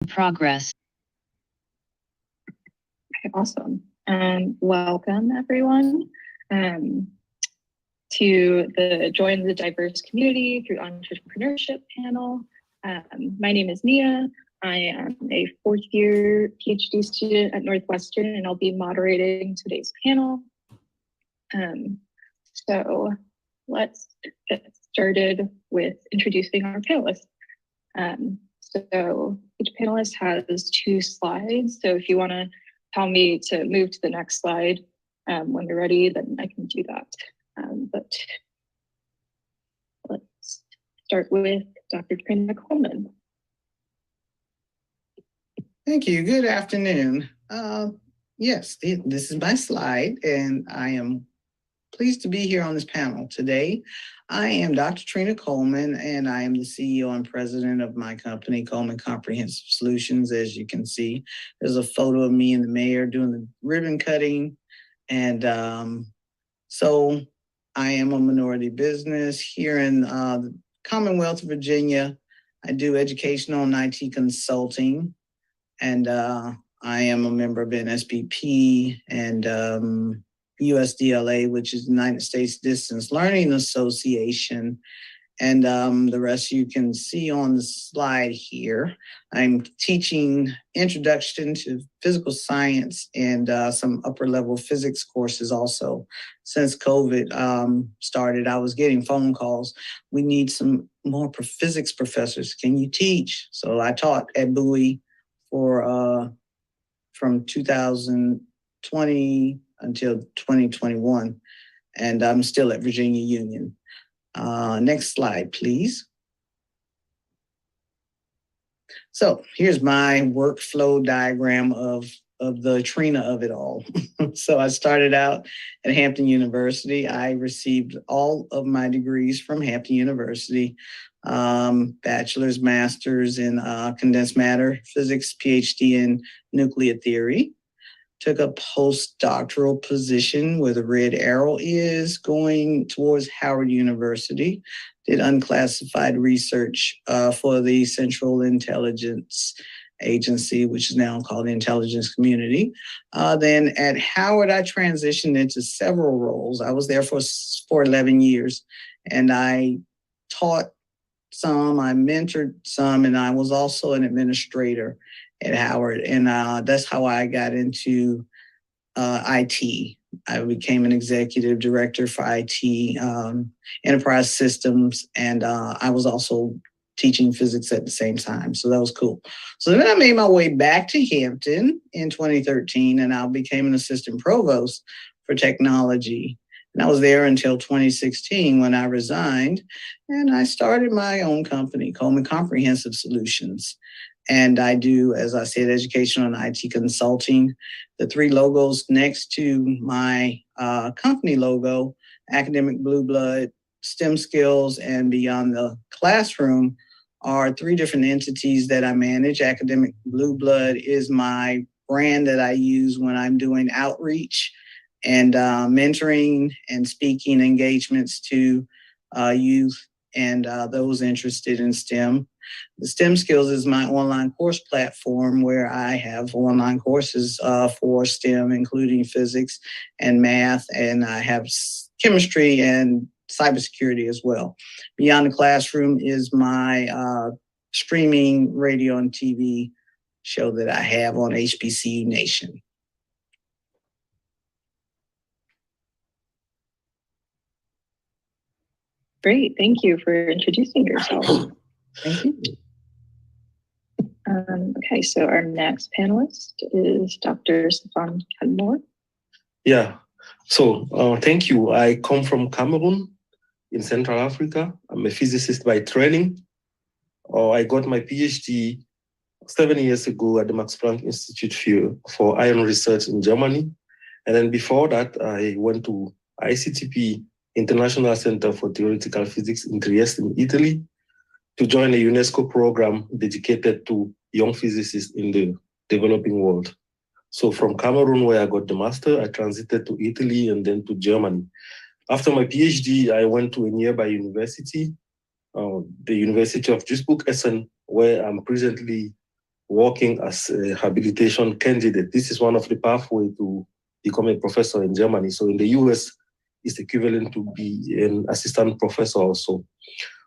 Progress. Okay, awesome. Welcome everyone to the Join the Diverse Community through Entrepreneurship panel. My name is Nia. I am a fourth year PhD student at Northwestern, and I'll be moderating today's panel. So let's get started with introducing our panelists. So each panelist has 2 slides. So if you want to tell me to move to the next slide when you're ready, then I can do that. But let's start with Dr. Trina Coleman. Thank you. Good afternoon. Yes, this is my slide, and I am pleased to be here on this panel today. I am Dr. Trina Coleman, and I am the CEO and president of my company, Coleman Comprehensive Solutions. As you can see, there's a photo of me and the mayor doing the ribbon cutting. And so I am a minority business here in the Commonwealth of Virginia. I do educational and IT consulting, and I am a member of NSBP and USDLA, which is the United States Distance Learning Association. And the rest you can see on the slide here. I'm teaching introduction to physical science and some upper level physics courses also. Since COVID started, I was getting phone calls. We need some more physics professors. Can you teach? So I taught at Bowie for from 2020 until 2021, and I'm still at Virginia Union. Next slide, please. So here's my workflow diagram of the Trina of it all. So I started out at Hampton University. I received all of my degrees from Hampton University, bachelor's, master's in condensed matter physics, PhD in nuclear theory. Took a postdoctoral position where the red arrow is going towards Howard University. Did unclassified research for the Central Intelligence Agency, which is now called the Intelligence Community. Then at Howard, I transitioned into several roles. I was there for 11 years, and I taught some, I mentored some, and I was also an administrator at Howard. And that's how I got into IT. I became an executive director for IT, enterprise systems, and I was also teaching physics at the same time. So that was cool. So then I made my way back to Hampton in 2013, and I became an assistant provost for technology. And I was there until 2016 when I resigned, and I started my own company, Coleman Comprehensive Solutions. And I do, as I said, educational and IT consulting. The 3 logos next to my company logo, Academic Blue Blood, STEM Skills, and Beyond the Classroom, are 3 different entities that I manage. Academic Blue Blood is my brand that I use when I'm doing outreach and mentoring and speaking engagements to youth and those interested in STEM. The STEM Skills is my online course platform where I have online courses for STEM, including physics and math, and I have chemistry and cybersecurity as well. Beyond the Classroom is my streaming radio and TV show that I have on HBCU Nation. Great, thank you for introducing yourself. Thank you. Okay, so our next panelist is Dr. Stephane Kenmore. Yeah, so thank you. I come from Cameroon in Central Africa. I'm a physicist by training. I got my PhD 7 years ago at the Max Planck Institute for Iron Research in Germany. And then before that, I went to ICTP, International Center for Theoretical Physics in Trieste in Italy, to join a UNESCO program dedicated to young physicists in the developing world. So from Cameroon, where I got the master, I transited to Italy and then to Germany. After my PhD, I went to a nearby university, the University of Duisburg-Essen, where I'm presently working as a rehabilitation candidate. This is one of the pathways to become a professor in Germany. So in the US, it's equivalent to be an assistant professor also.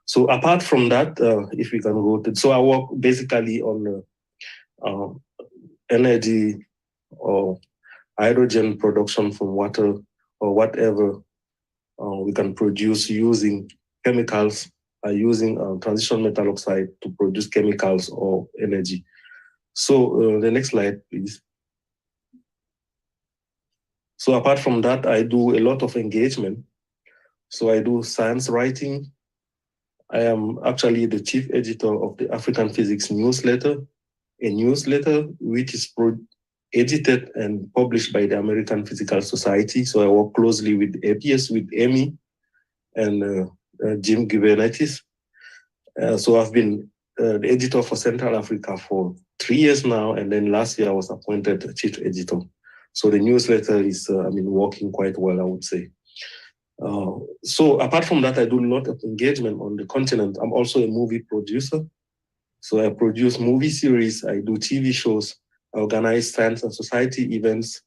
So apart from that, if we can go to, so I work basically on energy or hydrogen production from water or whatever we can produce using chemicals, using transition metal oxide to produce chemicals or energy. So the next slide, please. So apart from that, I do a lot of engagement. So I do science writing. I am actually the chief editor of the African Physics newsletter, a newsletter which is edited and published by the American Physical Society. So I work closely with APS, with Amy and Jim Gibenetis. So I've been the editor for Central Africa for 3 years now, and then last year I was appointed chief editor. So the newsletter is, working quite well, I would say. So apart from that, I do a lot of engagement on the continent. I'm also a movie producer. So I produce movie series, I do TV shows, I organize science and society events.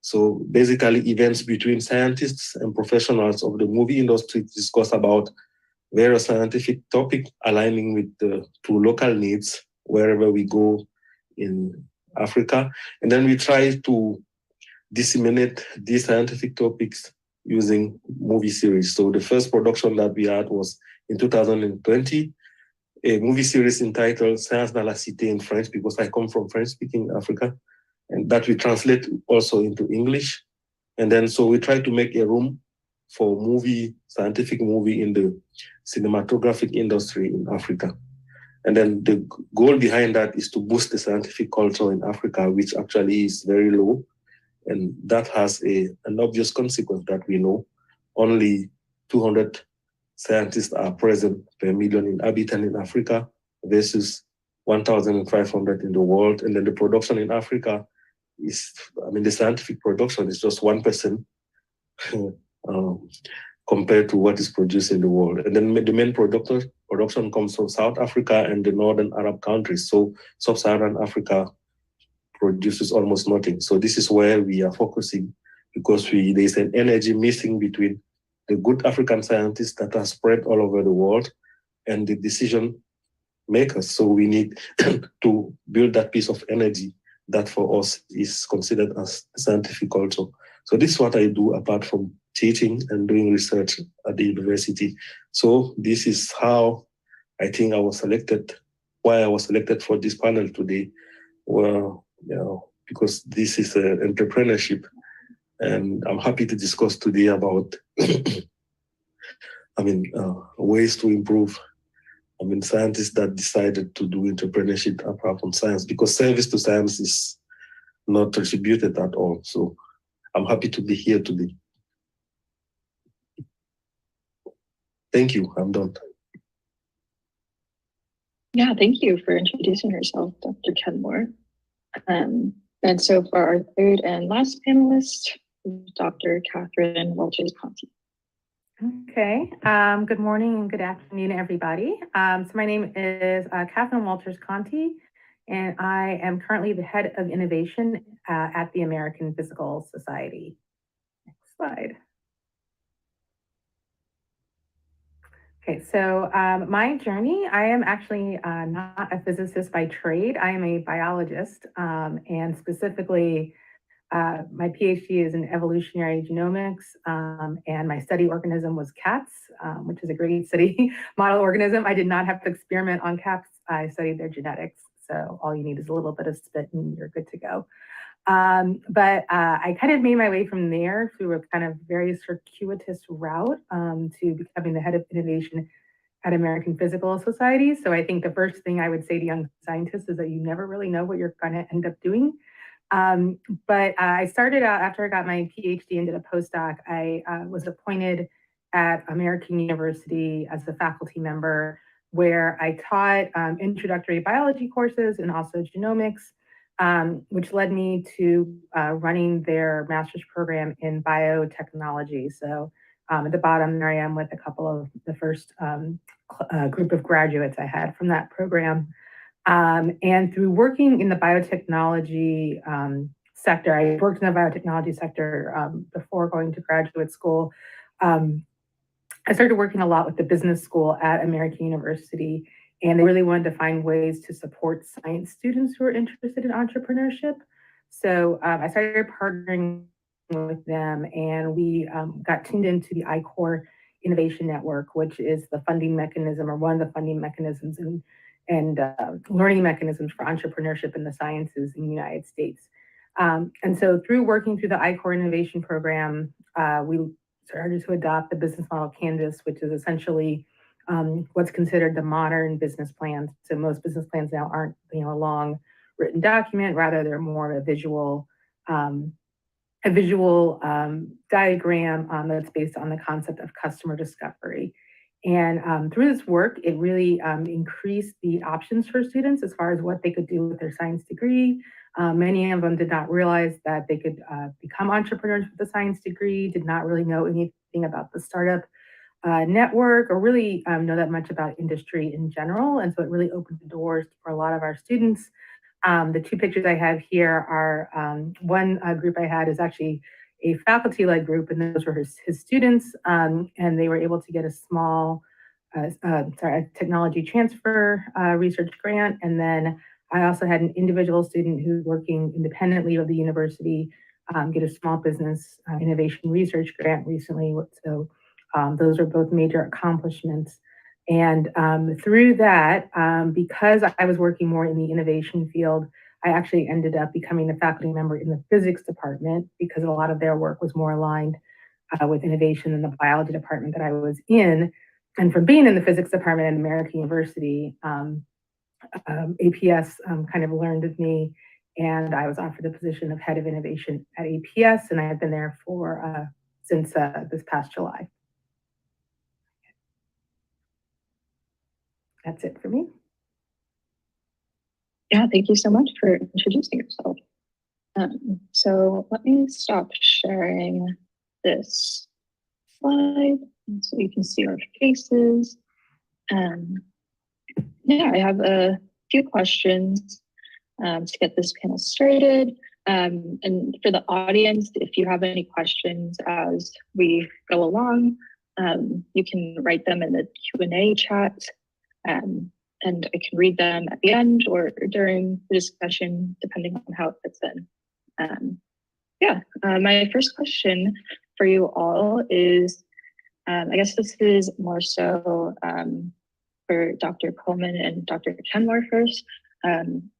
So basically events between scientists and professionals of the movie industry to discuss about various scientific topics aligning with the local needs wherever we go in Africa. And then we try to disseminate these scientific topics using movie series. So the first production that we had was in 2020, a movie series entitled Science dans la Cité in French, because I come from French-speaking Africa, and that we translate also into English. And then so we try to make a room for scientific movie in the cinematographic industry in Africa. And then the goal behind that is to boost the scientific culture in Africa, which actually is very low. And that has an obvious consequence that we know. Only 200 scientists are present per million inhabitants in Africa versus 1,500 in the world. And then the production in Africa is, the scientific production is just 1% compared to what is produced in the world. And then the main production comes from South Africa and the northern Arab countries. So sub-Saharan Africa produces almost nothing. So this is where we are focusing, because there's an energy missing between the good African scientists that are spread all over the world and the decision makers. So we need to build that piece of energy that for us is considered as scientific culture. So this is what I do apart from teaching and doing research at the university. So this is how I think I was selected, why I was selected for this panel today. Well, because this is entrepreneurship, and I'm happy to discuss today about ways to improve scientists that decided to do entrepreneurship apart from science, because service to science is not attributed at all. So I'm happy to be here today. Thank you. I'm done. Yeah, thank you for introducing yourself, Dr. Kenmore. And so for our third and last panelist, Dr. Kathryn Walters. Okay, good morning and good afternoon, everybody. So my name is Kathryn Walters Conti, and I am currently the head of innovation at the American Physical Society. Next slide. Okay, so my journey, I am actually not a physicist by trade. I am a biologist, and specifically my PhD is in evolutionary genomics, and my study organism was cats, which is a great study model organism. I did not have to experiment on cats. I studied their genetics. So all you need is a little bit of spit and you're good to go. But I kind of made my way from there through a kind of very circuitous route to becoming the head of innovation at American Physical Society. So I think the first thing I would say to young scientists is that you never really know what you're going to end up doing. But I started out after I got my PhD and did a postdoc. I was appointed at American University as a faculty member, where I taught introductory biology courses and also genomics, which led me to running their master's program in biotechnology. So at the bottom there I am with a couple of the first group of graduates I had from that program. And through working in the biotechnology sector, I worked in the biotechnology sector before going to graduate school. I started working a lot with the business school at American University, and they really wanted to find ways to support science students who are interested in entrepreneurship. So I started partnering with them, and we got tuned into the I-Corps Innovation Network, which is the funding mechanism or one of the funding mechanisms and learning mechanisms for entrepreneurship in the sciences in the United States. And so through working through the I-Corps Innovation Program, we started to adopt the business model canvas, which is essentially what's considered the modern business plans. So most business plans now aren't, a long written document; rather, they're more of a visual diagram that's based on the concept of customer discovery. And through this work, it really increased the options for students as far as what they could do with their science degree. Many of them did not realize that they could become entrepreneurs with a science degree, did not really know anything about the startup network or really know that much about industry in general. And so it really opened the doors for a lot of our students. The two pictures I have here are one group I had is actually a faculty-led group, and those were his students, and they were able to get a small, technology transfer research grant. And then I also had an individual student who's working independently of the university get a small business innovation research grant recently. So those are both major accomplishments. And through that, because I was working more in the innovation field, I actually ended up becoming a faculty member in the physics department because a lot of their work was more aligned with innovation than the biology department that I was in. And from being in the physics department at American University, APS kind of learned of me, and I was offered the position of head of innovation at APS, and I have been there for since this past July. That's it for me. Yeah, thank you so much for introducing yourself. So let me stop sharing this slide so you can see our faces. Yeah, I have a few questions to get this panel started. And for the audience, if you have any questions as we go along, you can write them in the Q&A chat. And I can read them at the end or during the discussion, depending on how it fits in. My first question for you all is, I guess this is more so for Dr. Coleman and Dr. Kenmore first.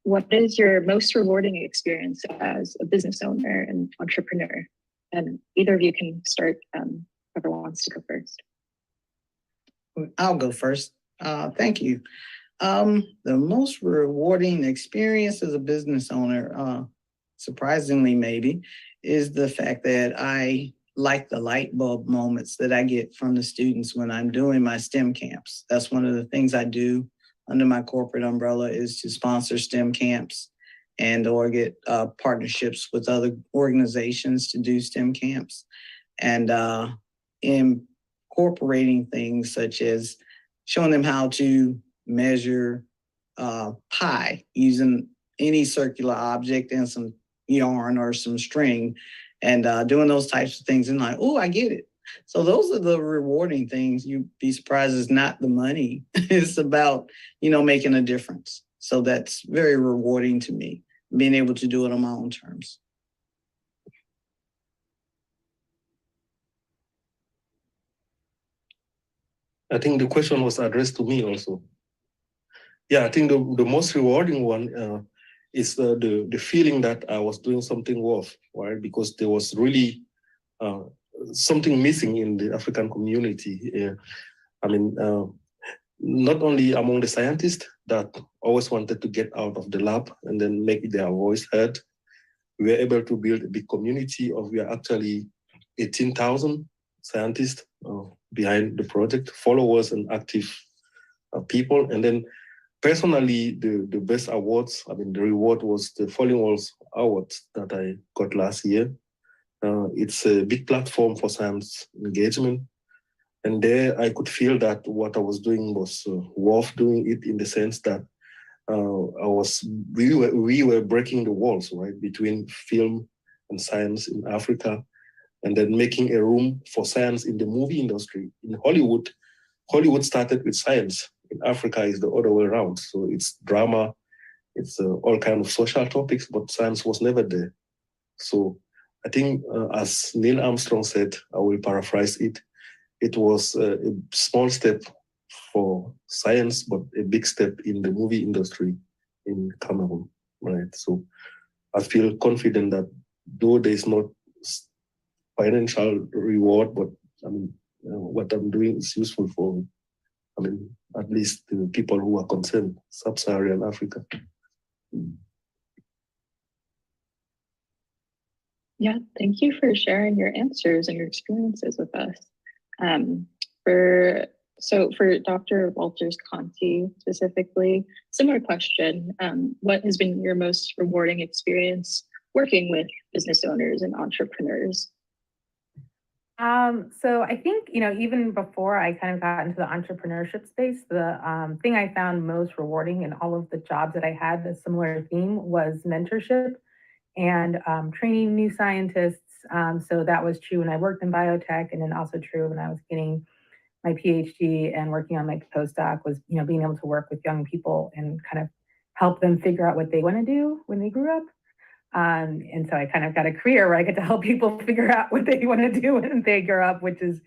What is your most rewarding experience as a business owner and entrepreneur? And either of you can start, whoever wants to go first. I'll go first. Thank you. The most rewarding experience as a business owner, surprisingly maybe, is the fact that I like the light bulb moments that I get from the students when I'm doing my STEM camps. That's one of the things I do under my corporate umbrella is to sponsor STEM camps and or get partnerships with other organizations to do STEM camps. And incorporating things such as showing them how to measure pi using any circular object and some yarn or some string and doing those types of things and like, oh, I get it. So those are the rewarding things. You'd be surprised it's not the money. It's about, making a difference. So that's very rewarding to me, being able to do it on my own terms. I think the question was addressed to me also. Yeah, I think the most rewarding one is the feeling that I was doing something worth, right? Because there was really something missing in the African community. Not only among the scientists that always wanted to get out of the lab and then make their voice heard. We were able to build a big community of, we are actually 18,000 scientists behind the project, followers and active people. And then personally, the best awards, the reward was the Falling Walls Award that I got last year. It's a big platform for science engagement. And there I could feel that what I was doing was worth doing it in the sense that we were breaking the walls, right, between film and science in Africa, and then making a room for science in the movie industry. In Hollywood started with science. In Africa, is the other way around. So it's drama, it's all kind of social topics, but science was never there. So I think, as Neil Armstrong said, I will paraphrase it, it was a small step for science, but a big step in the movie industry in Cameroon, right? So I feel confident that though there is not financial reward, but I mean, what I'm doing is useful for, I mean, at least the people who are concerned, Sub-Saharan Africa. Yeah, thank you for sharing your answers and your experiences with us. For Dr. Walters Conti specifically, similar question. What has been your most rewarding experience working with business owners and entrepreneurs? So I think, even before I kind of got into the entrepreneurship space, the thing I found most rewarding in all of the jobs that I had, a similar theme, was mentorship and training new scientists. So that was true when I worked in biotech, and then also true when I was getting my PhD and working on my postdoc, was, being able to work with young people and kind of help them figure out what they want to do when they grew up. And so I kind of got a career where I get to help people figure out what they want to do when they grow up, which is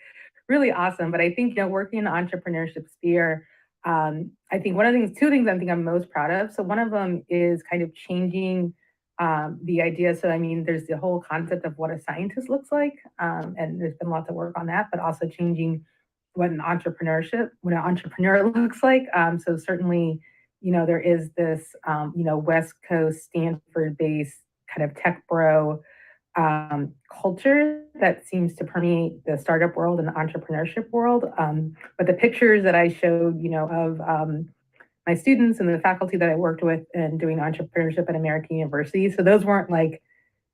really awesome. But I think, working in the entrepreneurship sphere, I think two things I think I'm most proud of. So one of them is kind of changing the idea. So, I mean, there's the whole concept of what a scientist looks like. And there's been lots of work on that, but also changing what an entrepreneur looks like. So certainly, there is this, West Coast, Stanford-based kind of tech bro culture that seems to permeate the startup world and the entrepreneurship world. But the pictures that I showed, of my students and the faculty that I worked with and doing entrepreneurship at American University, so those weren't like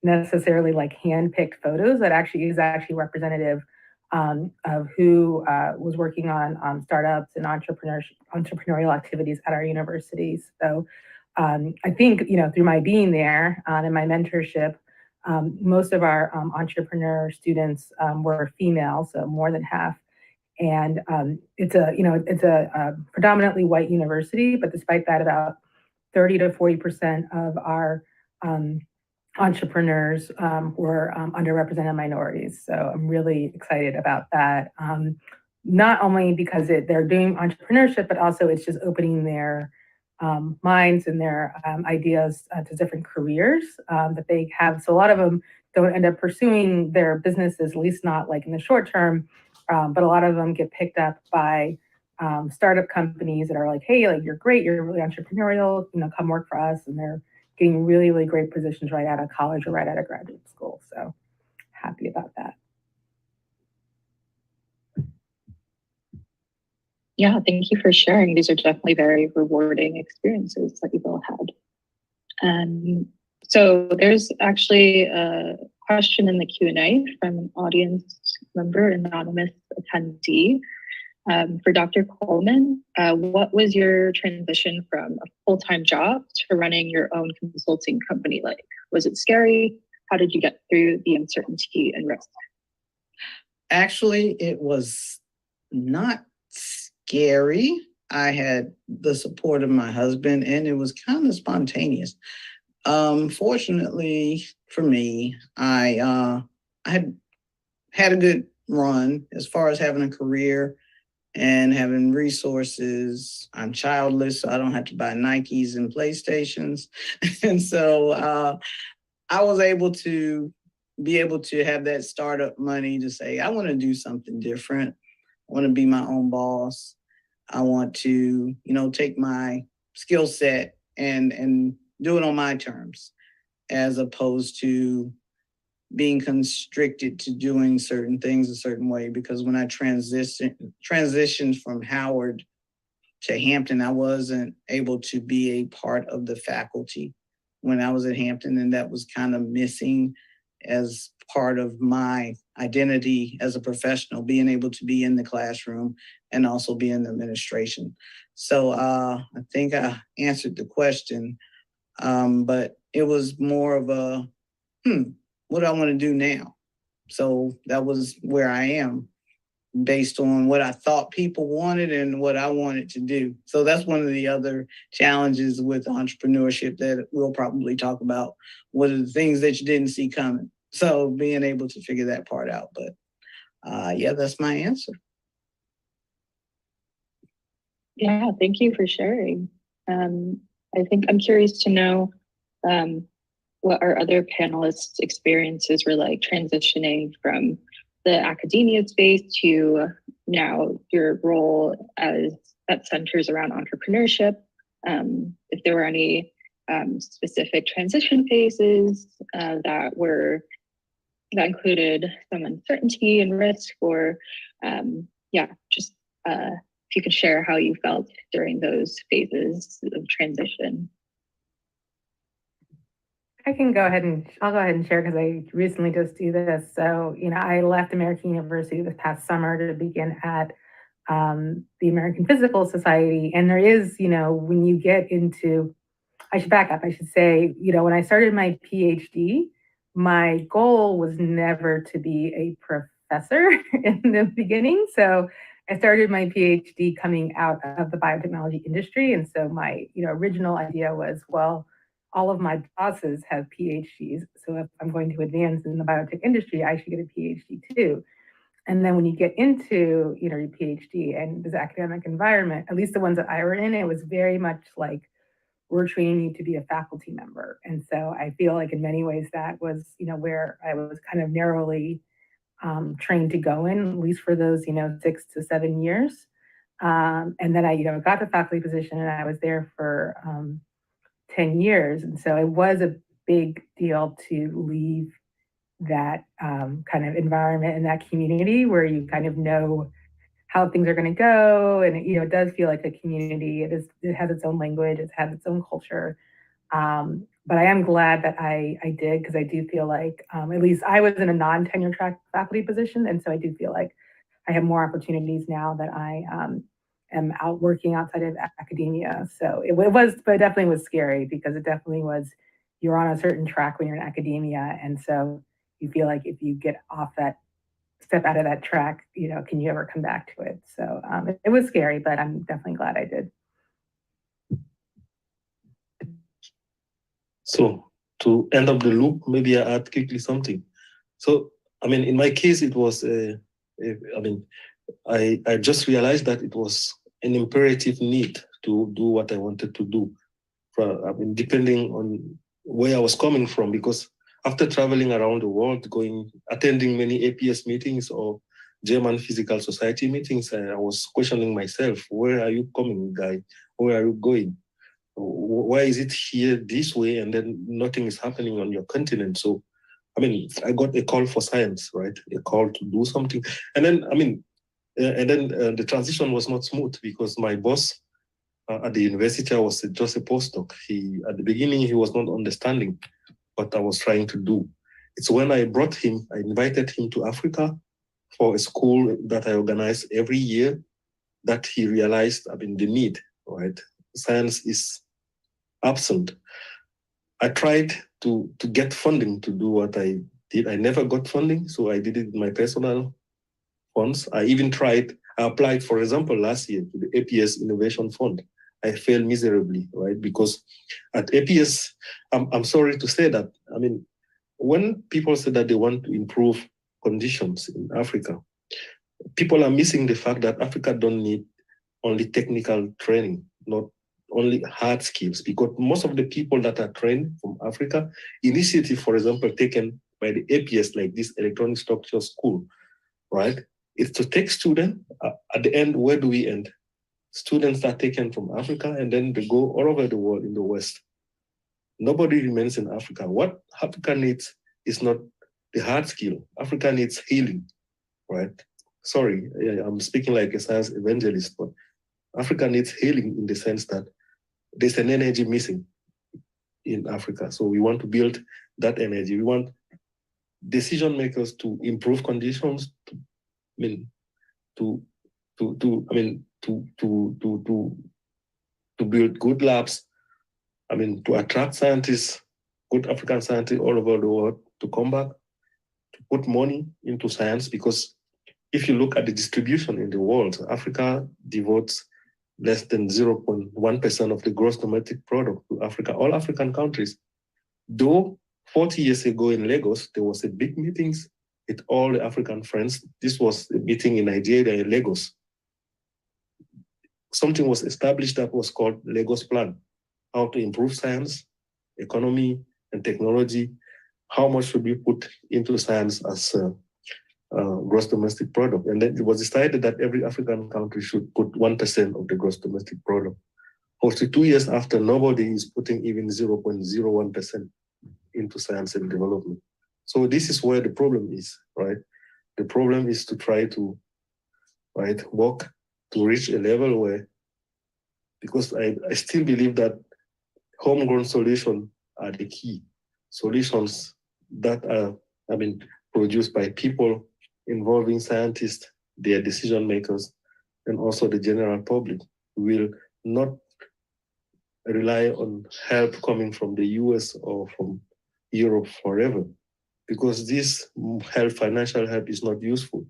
necessarily like hand-picked photos. That actually is representative of who was working on startups and entrepreneurial activities at our universities. So I think, through my being there and my mentorship, most of our entrepreneur students were female, so more than half. And it's a predominantly white university, but despite that, about 30 to 40% of our entrepreneurs were underrepresented minorities. So I'm really excited about that. Not only because they're doing entrepreneurship, but also it's just opening their minds and their ideas to different careers that they have. So a lot of them don't end up pursuing their businesses, at least not like in the short term, but a lot of them get picked up by startup companies that are like, hey, like, you're great, you're really entrepreneurial, come work for us. And they're getting really, really great positions right out of college or right out of graduate school. So happy about that. Yeah, thank you for sharing. These are definitely very rewarding experiences that you've all had. So there's actually a question in the Q&A from an audience member, anonymous attendee. For Dr. Coleman, what was your transition from a full-time job to running your own consulting company like? Was it scary? How did you get through the uncertainty and risk? Actually, it was not scary. I had the support of my husband, and it was kind of spontaneous. Fortunately for me, I had a good run as far as having a career and having resources. I'm childless, so I don't have to buy Nikes and PlayStations. And so I was able to have that startup money to say, I want to do something different. I want to be my own boss. I want to, take my skill set and do it on my terms, as opposed to being constricted to doing certain things a certain way. Because when I transitioned from Howard to Hampton, I wasn't able to be a part of the faculty when I was at Hampton, and that was kind of missing. as part of my identity as a professional, being able to be in the classroom and also be in the administration. So I think I answered the question, but it was more of a, what do I want to do now? So that was where I am based on what I thought people wanted and what I wanted to do. So that's one of the other challenges with entrepreneurship that we'll probably talk about. What are the things that you didn't see coming? So being able to figure that part out. But yeah, that's my answer. Yeah, thank you for sharing. I think I'm curious to know what our other panelists' experiences were like transitioning from the academia space to now your role that centers around entrepreneurship. If there were any specific transition phases that included some uncertainty and risk, or just if you could share how you felt during those phases of transition. I'll go ahead and share because I recently just do this. So, I left American University this past summer to begin at the American Physical Society. And there is, when you get into, I should back up. I should say, when I started my PhD, my goal was never to be a professor in the beginning. So I started my PhD coming out of the biotechnology industry. And so my, original idea was, well, all of my bosses have PhDs. So if I'm going to advance in the biotech industry, I should get a PhD too. And then when you get into, your PhD and this academic environment, at least the ones that I were in, it was very much like, we're training you to be a faculty member. And so I feel like in many ways that was, where I was kind of narrowly trained to go in, at least for those, 6 to 7 years. And then I, got the faculty position and I was there for 10 years. And so it was a big deal to leave that kind of environment and that community where you kind of know how things are going to go. And, it does feel like a community. It has its own language. It has its own culture. But I am glad that I did, because I do feel like, at least I was in a non-tenure track faculty position. And so I do feel like I have more opportunities now that I am out working outside of academia. So it definitely was scary, because it definitely was, you're on a certain track when you're in academia. And so you feel like if you get off that, step out of that track, can you ever come back to it? So it was scary, but I'm definitely glad I did. So to end up the loop, maybe I add quickly something. So, in my case, it was, I just realized that it was an imperative need to do what I wanted to do, depending on where I was coming from, because after traveling around the world, attending many APS meetings or German Physical Society meetings, I was questioning myself, where are you coming, guy? Where are you going? Why is it here this way and then nothing is happening on your continent? So, I got a call for science, right? A call to do something. And then, the transition was not smooth, because my boss at the university, I was just a postdoc. At the beginning, he was not understanding what I was trying to do. It's when I invited him to Africa for a school that I organize every year, that he realized, the need, right? Science is absent. I tried to get funding to do what I did. I never got funding, so I did it with my personal funds. I applied, for example, last year to the APS Innovation Fund. I failed miserably, right? Because at APS, I'm sorry to say that, when people say that they want to improve conditions in Africa, people are missing the fact that Africa don't need only technical training, not only hard skills, because most of the people that are trained from Africa, initiative, for example, taken by the APS, like this electronic structure school, right? It's to take students, at the end, where do we end? Students are taken from Africa and then they go all over the world in the West. Nobody remains in Africa. What Africa needs is not the hard skill. Africa needs healing, right? Sorry, I'm speaking like a science evangelist, but Africa needs healing in the sense that there's an energy missing in Africa. So we want to build that energy. We want decision makers to improve conditions, to build good labs, to attract scientists, good African scientists all over the world to come back, to put money into science, because if you look at the distribution in the world, Africa devotes less than 0.1% of the gross domestic product to Africa, all African countries. Though 40 years ago in Lagos, there was a big meeting with all the African friends. This was a meeting in Nigeria, in Lagos. Something was established that was called Lagos Plan, how to improve science, economy, and technology. How much should we put into science as gross domestic product? And then it was decided that every African country should put 1% of the gross domestic product. 42 years after, nobody is putting even 0.01% into science and development. So this is where the problem is, right? The problem is to try to, work to reach a level where, because I still believe that homegrown solutions are the key. Solutions that are, produced by people involving scientists, their decision makers, and also the general public will not rely on help coming from the US or from Europe forever, because this financial help is not useful,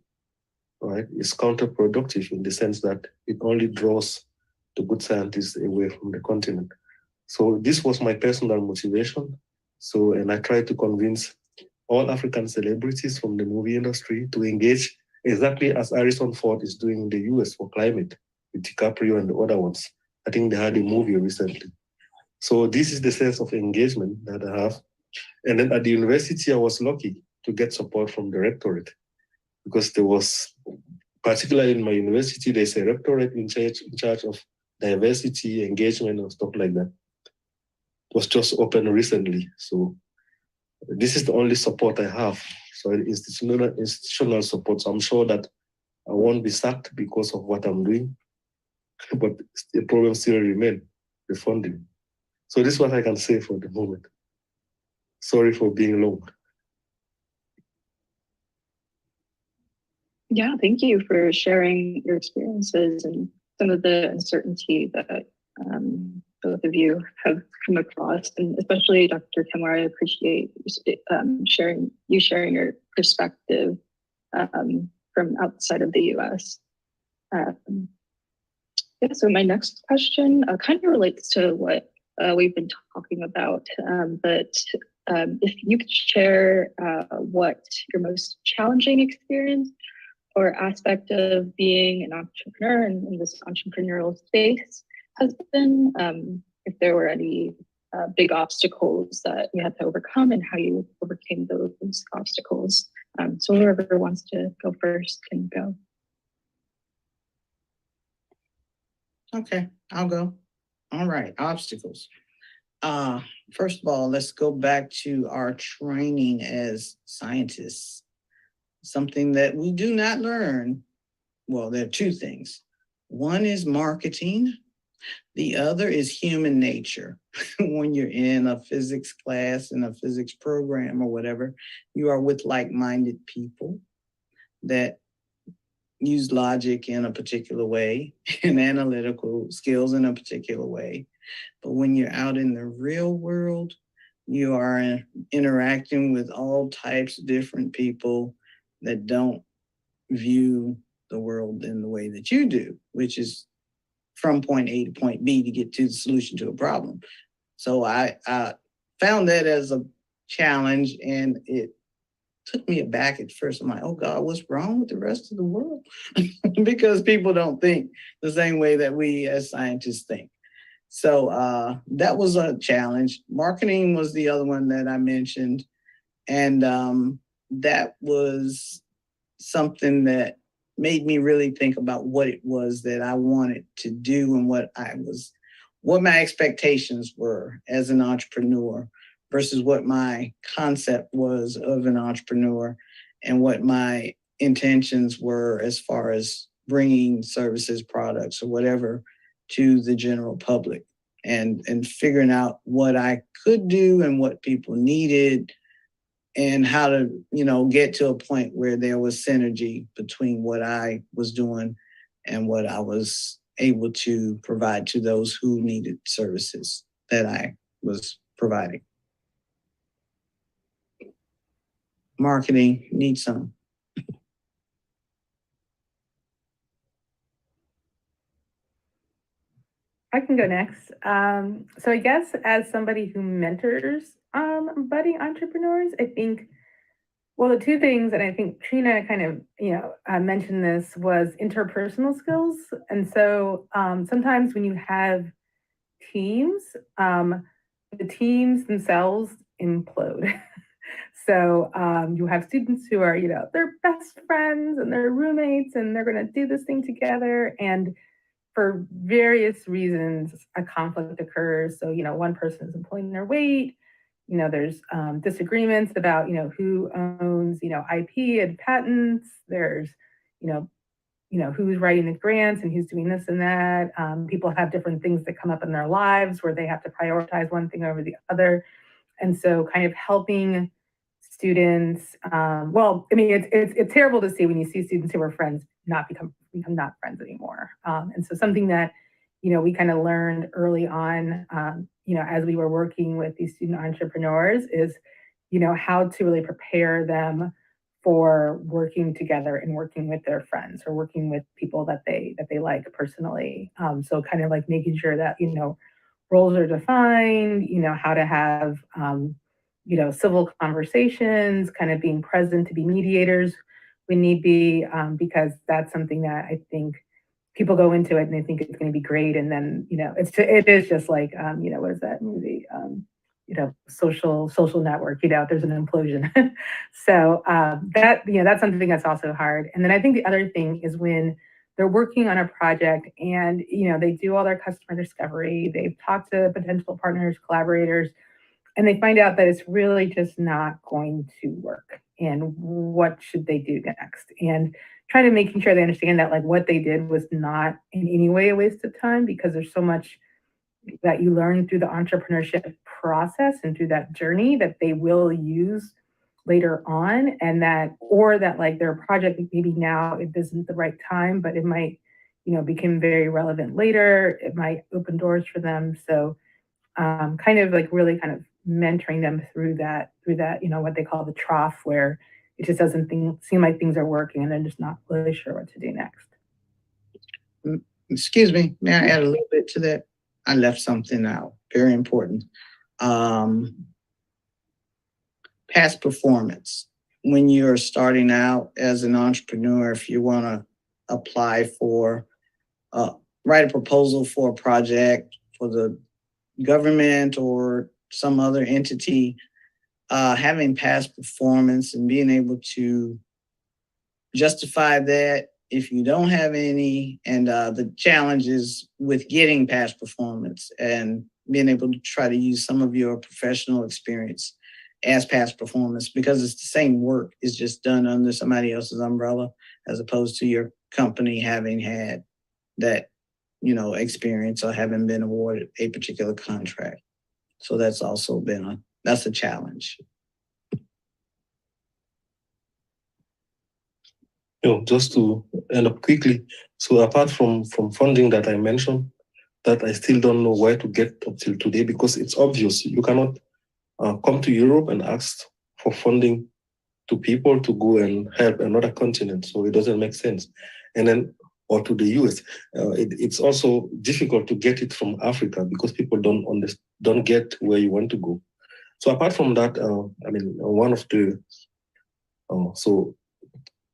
right? It's counterproductive in the sense that it only draws the good scientists away from the continent. So this was my personal motivation. And I tried to convince all African celebrities from the movie industry to engage exactly as Harrison Ford is doing in the US for climate, with DiCaprio and the other ones. I think they had a movie recently. So this is the sense of engagement that I have. And then at the university, I was lucky to get support from the rectorate, because there was, particularly in my university, there's a rectorate in charge of diversity, engagement, and stuff like that. It was just opened recently. So this is the only support I have. So institutional support. So I'm sure that I won't be sacked because of what I'm doing, but the problem still remains, the funding. So this is what I can say for the moment. Sorry for being long. Yeah, thank you for sharing your experiences and some of the uncertainty that both of you have come across, and especially Dr. Kenmore, I appreciate sharing your perspective from outside of the US. So my next question kind of relates to what we've been talking about, but if you could share what your most challenging experience or aspect of being an entrepreneur in this entrepreneurial space has been, if there were any big obstacles that you had to overcome and how you overcame those obstacles. So whoever wants to go first can go. Okay, I'll go. All right, obstacles. First of all, let's go back to our training as scientists. Something that we do not learn. Well, there are two things. One is marketing. The other is human nature. When you're in a physics class, in a physics program or whatever, you are with like-minded people that use logic in a particular way and analytical skills in a particular way. But when you're out in the real world, you are interacting with all types of different people that don't view the world in the way that you do, which is from point A to point B to get to the solution to a problem. So I found that as a challenge, and it took me aback at first. I'm like, oh God, what's wrong with the rest of the world? Because people don't think the same way that we as scientists think. So that was a challenge. Marketing was the other one that I mentioned. And that was something that made me really think about what it was that I wanted to do and what my expectations were as an entrepreneur versus what my concept was of an entrepreneur and what my intentions were as far as bringing services, products, or whatever to the general public, and figuring out what I could do and what people needed and how to, get to a point where there was synergy between what I was doing and what I was able to provide to those who needed services that I was providing. Marketing needs some. I can go next. So I guess as somebody who mentors budding entrepreneurs, I think, well, the two things, and I think Trina kind of, mentioned this, was interpersonal skills. And so sometimes when you have teams, the teams themselves implode. So you have students who are, they're best friends and they're roommates and they're going to do this thing together. And for various reasons, a conflict occurs. So, one person is pulling their weight. There's disagreements about, who owns, IP and patents. There's, who's writing the grants and who's doing this and that. People have different things that come up in their lives where they have to prioritize one thing over the other. And so kind of helping students, it's terrible to see when you see students who were friends not become not friends anymore. And so something that, we kind of learned early on, as we were working with these student entrepreneurs is, how to really prepare them for working together and working with their friends or working with people that they like personally. So kind of like making sure that, roles are defined, how to have, civil conversations, kind of being present to be mediators when need be, because that's something that I think people go into it and they think it's going to be great. And then, it is just like, what is that movie? Social network, there's an implosion. So that's something that's also hard. And then I think the other thing is when they're working on a project and, they do all their customer discovery, they've talked to potential partners, collaborators, and they find out that it's really just not going to work. And what should they do next? And trying to making sure they understand that like what they did was not in any way a waste of time, because there's so much that you learn through the entrepreneurship process and through that journey that they will use later on, and that like their project maybe now it isn't the right time, but it might become very relevant later. It might open doors for them. So kind of like really kind of mentoring them through that what they call the trough, where it just doesn't seem like things are working and they're just not really sure what to do next. Excuse me, may I add a little bit to that? I left something out, very important. Past performance. When you're starting out as an entrepreneur, if you want to apply for, write a proposal for a project for the government or some other entity, having past performance and being able to justify that if you don't have any, and the challenges with getting past performance and being able to try to use some of your professional experience as past performance, because it's the same work, it's just done under somebody else's umbrella, as opposed to your company having had that, experience or having been awarded a particular contract. So that's also been that's a challenge. Just to end up quickly. So apart from funding that I mentioned, that I still don't know where to get up till today, because it's obvious you cannot come to Europe and ask for funding to people to go and help another continent. So it doesn't make sense. And then, or to the US, it's also difficult to get it from Africa because people don't get where you want to go. So apart from that,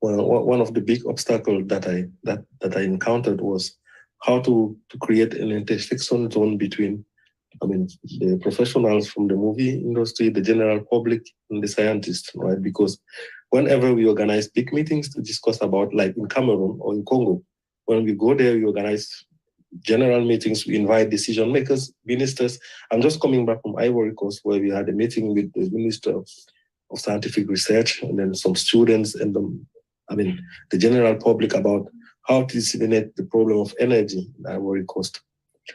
one of the big obstacles that I encountered was how to create an intersection zone between, the professionals from the movie industry, the general public, and the scientists, right? Because whenever we organize big meetings to discuss about, like in Cameroon or in Congo, when we go there, we organize general meetings, we invite decision makers, ministers. I'm just coming back from Ivory Coast, where we had a meeting with the Minister of Scientific Research and then some students and the general public about how to disseminate the problem of energy in Ivory Coast.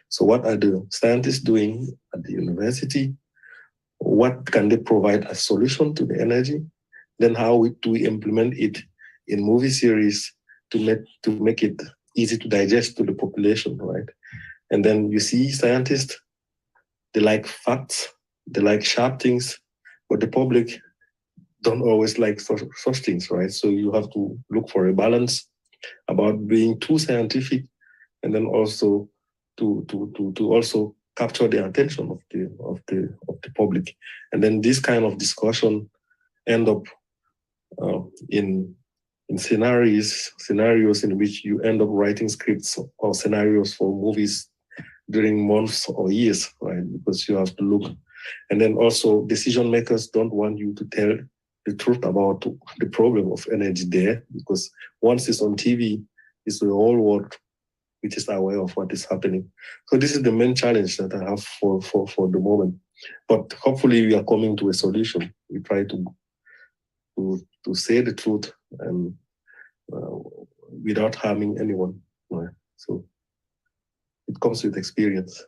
So what are the scientists doing at the university? what can they provide as solution to the energy, then how do we implement it in movie series to make it easy to digest to the population, right? And then you see scientists, they like facts, they like sharp things, but the public don't always like such things, right? So you have to look for a balance about being too scientific, and then also to also capture the attention of the public. And then this kind of discussion end up in scenarios in which you end up writing scripts or scenarios for movies during months or years, right? Because you have to look. And then also decision makers don't want you to tell the truth about the problem of energy there, because once it's on TV, it's the whole world which is aware of what is happening. So this is the main challenge that I have for the moment. But hopefully we are coming to a solution. We try to say the truth and without harming anyone. Right? So it comes with experience.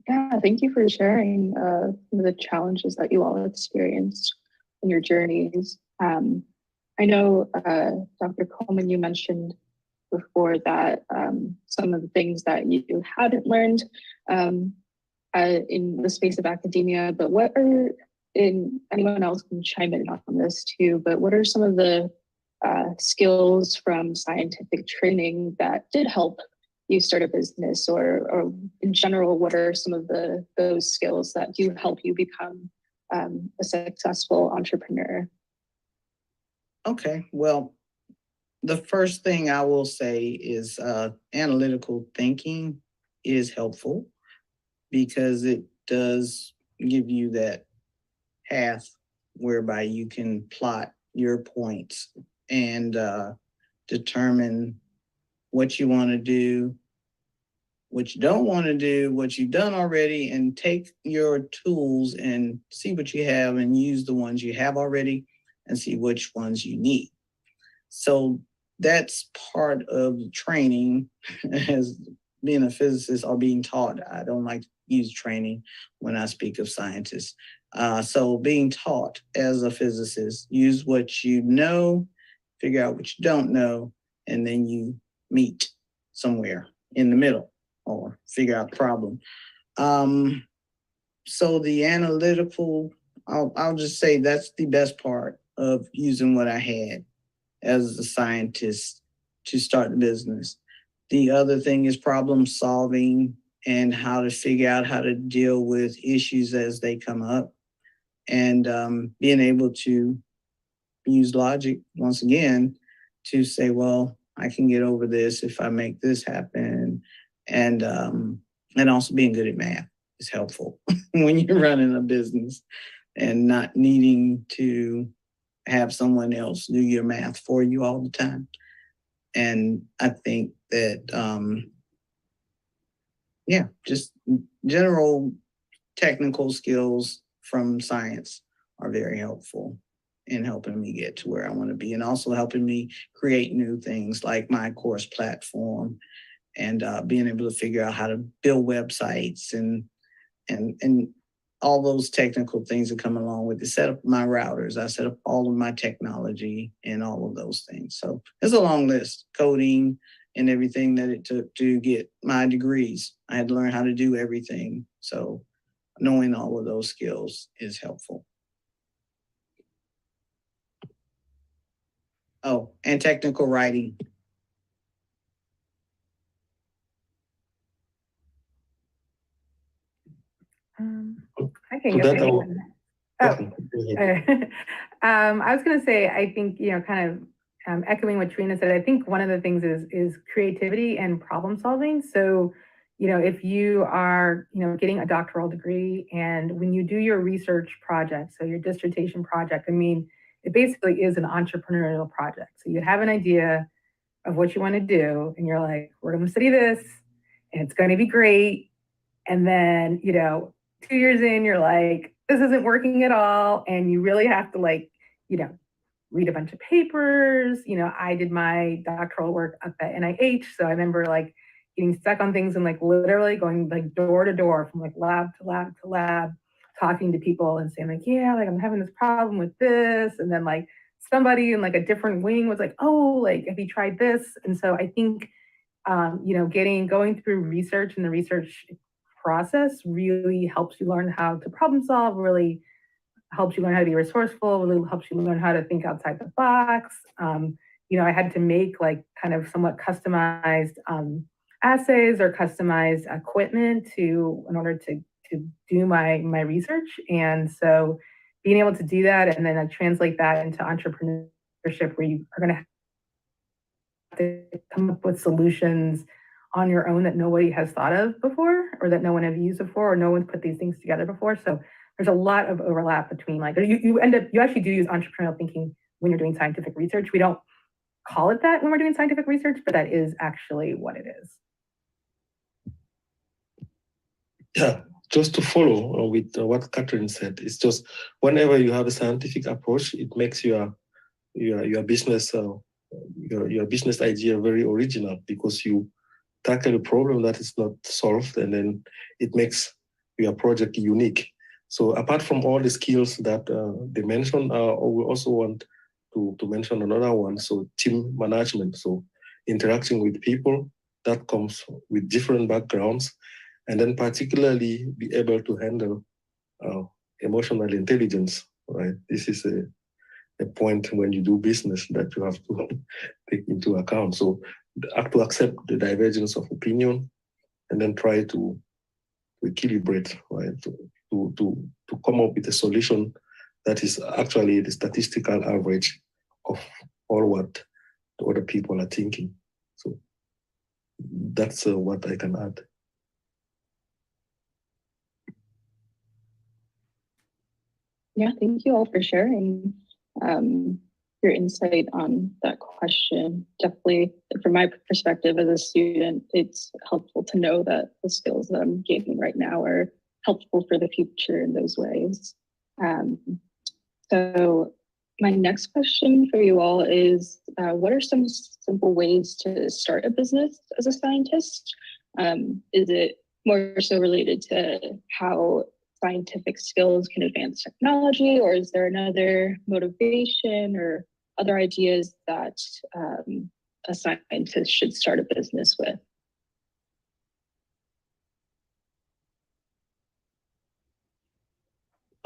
Yeah, thank you for sharing some of the challenges that you all experienced in your journeys. I know, Dr. Coleman, you mentioned before that some of the things that you hadn't learned in the space of academia, but what are, anyone else can chime in on this too, but what are some of the skills from scientific training that did help you start a business, or in general, what are some of those skills that do help you become a successful entrepreneur? Okay, well, the first thing I will say is analytical thinking is helpful because it does give you that path whereby you can plot your points and determine what you want to do, what you don't want to do, what you've done already, and take your tools and see what you have and use the ones you have already and see which ones you need. So that's part of the training as being a physicist or being taught. I don't like to use training when I speak of scientists. So being taught as a physicist, use what you know, figure out what you don't know, and then you meet somewhere in the middle or figure out the problem. So the analytical, I'll just say that's the best part of using what I had as a scientist to start the business. The other thing is problem solving and how to figure out how to deal with issues as they come up, and being able to use logic once again to say, well, I can get over this if I make this happen. And also being good at math is helpful when you're running a business and not needing to have someone else do your math for you all the time. And I think that, just general technical skills from science are very helpful in helping me get to where I want to be, and also helping me create new things like my course platform, and being able to figure out how to build websites and all those technical things that come along with it. Set up my routers. I set up all of my technology and all of those things. So it's a long list, coding and everything that it took to get my degrees. I had to learn how to do everything. So knowing all of those skills is helpful. Oh, and technical writing. I can go ahead. I was going to say, I think, kind of echoing what Trina said, I think one of the things is creativity and problem solving. So, if you are, getting a doctoral degree, and when you do your research project, so your dissertation project, I mean, it basically is an entrepreneurial project. So you have an idea of what you want to do, and you're like, we're going to study this, and it's going to be great. And then, 2 years in, you're like, this isn't working at all. And you really have to read a bunch of papers. I did my doctoral work up at NIH. So I remember getting stuck on things and like literally going like door to door from like lab to lab to lab, talking to people and saying like, yeah, like I'm having this problem with this. And then like somebody in like a different wing was like, oh, like have you tried this? And so I think, going through research and the research process really helps you learn how to problem solve, really helps you learn how to be resourceful, really helps you learn how to think outside the box. I had to make like kind of somewhat customized assays or customized equipment in order to do my research. And so being able to do that and then translate that into entrepreneurship where you are going to have to come up with solutions on your own that nobody has thought of before or that no one have used before or no one's put these things together before. So there's a lot of overlap between like you actually do use entrepreneurial thinking when you're doing scientific research. We don't call it that when we're doing scientific research, but that is actually what it is. Yeah, just to follow with what Kathryn said, it's just whenever you have a scientific approach, it makes your business your business idea very original because you tackle a problem that is not solved, and then it makes your project unique. So apart from all the skills that they mentioned, we also want to mention another one. So team management. So interacting with people that comes with different backgrounds, and then particularly be able to handle emotional intelligence, right? This is a point when you do business that you have to take into account. So to accept the divergence of opinion and then try to equilibrate, right? To come up with a solution that is actually the statistical average of all what the other people are thinking. So that's what I can add. Yeah, thank you all for sharing your insight on that question. Definitely, from my perspective as a student, it's helpful to know that the skills that I'm gaining right now are helpful for the future in those ways. So my next question for you all is, what are some simple ways to start a business as a scientist? Is it more so related to how scientific skills can advance technology, or is there another motivation or other ideas that a scientist should start a business with?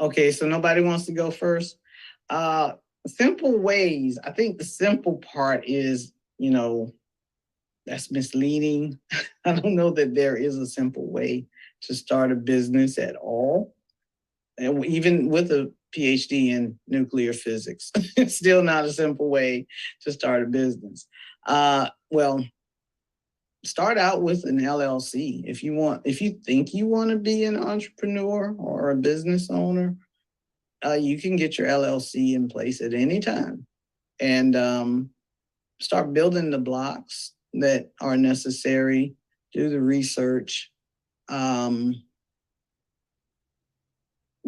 Okay, so nobody wants to go first. Simple ways. I think the simple part is, that's misleading. I don't know that there is a simple way to start a business at all. And even with a PhD in nuclear physics, it's still not a simple way to start a business. Well, start out with an LLC. If you think you want to be an entrepreneur or a business owner, you can get your LLC in place at any time and start building the blocks that are necessary, do the research,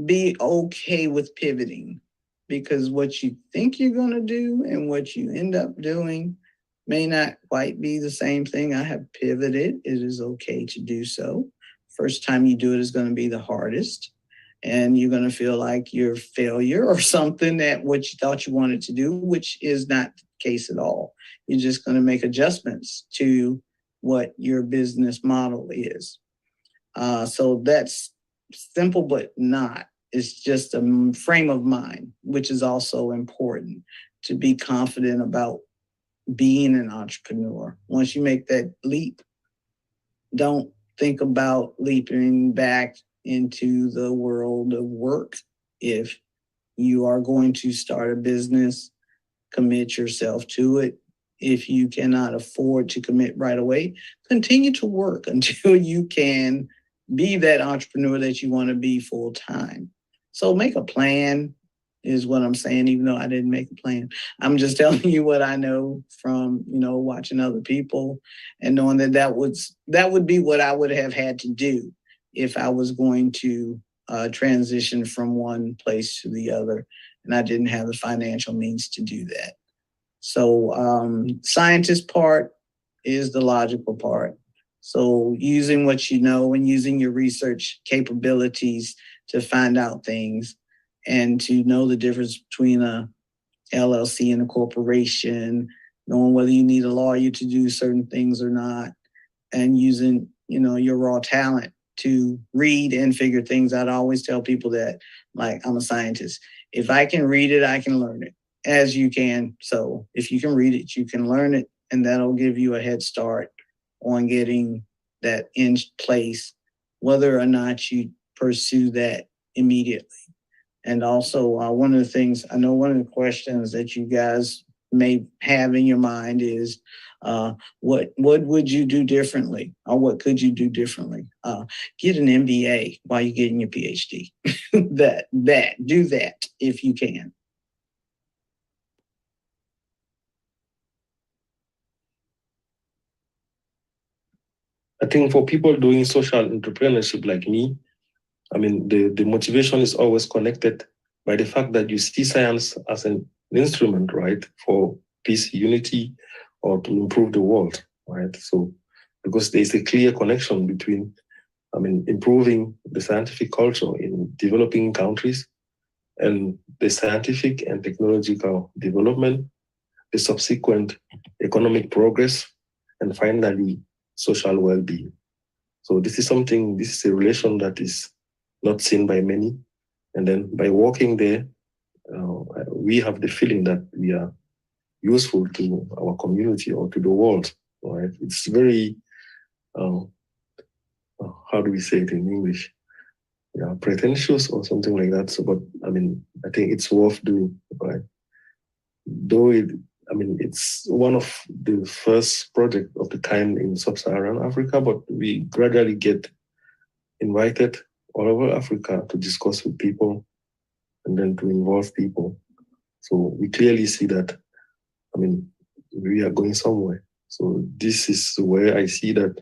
be okay with pivoting, because what you think you're going to do and what you end up doing may not quite be the same thing. I have pivoted. It is okay to do so. First time you do it is going to be the hardest, and you're going to feel like you're a failure or something that what you thought you wanted to do, which is not the case at all. You're just going to make adjustments to what your business model is. So that's simple, but not. It's just a frame of mind, which is also important to be confident about being an entrepreneur. Once you make that leap, don't think about leaping back into the world of work. If you are going to start a business, commit yourself to it. If you cannot afford to commit right away, continue to work until you can be that entrepreneur that you want to be full time. So make a plan is what I'm saying, even though I didn't make a plan. I'm just telling you what I know from, watching other people and knowing that would be what I would have had to do if I was going to transition from one place to the other, and I didn't have the financial means to do that. So scientist part is the logical part. So using what you know and using your research capabilities to find out things and to know the difference between a LLC and a corporation, knowing whether you need a lawyer to do certain things or not, and using, your raw talent to read and figure things out. I always tell people that, like, I'm a scientist. If I can read it, I can learn it, as you can. So if you can read it, you can learn it, and that'll give you a head start on getting that in place, whether or not you pursue that immediately. And also, one of the questions that you guys may have in your mind is, what would you do differently, or what could you do differently? Get an MBA while you're getting your PhD. Do that if you can. I think for people doing social entrepreneurship like me, I mean, the motivation is always connected by the fact that you see science as an instrument, right, for peace, unity, or to improve the world, right? So, because there's a clear connection between, improving the scientific culture in developing countries and the scientific and technological development, the subsequent economic progress, and finally, social well-being. So this is a relation that is not seen by many. And then by working there, we have the feeling that we are useful to our community or to the world, right? It's very, how do we say it in English? Yeah, pretentious or something like that. So, but I think it's worth doing, right? Though it's one of the first project of the kind in sub-Saharan Africa, but we gradually get invited all over Africa to discuss with people and then to involve people. So we clearly see that, we are going somewhere. So this is where I see that,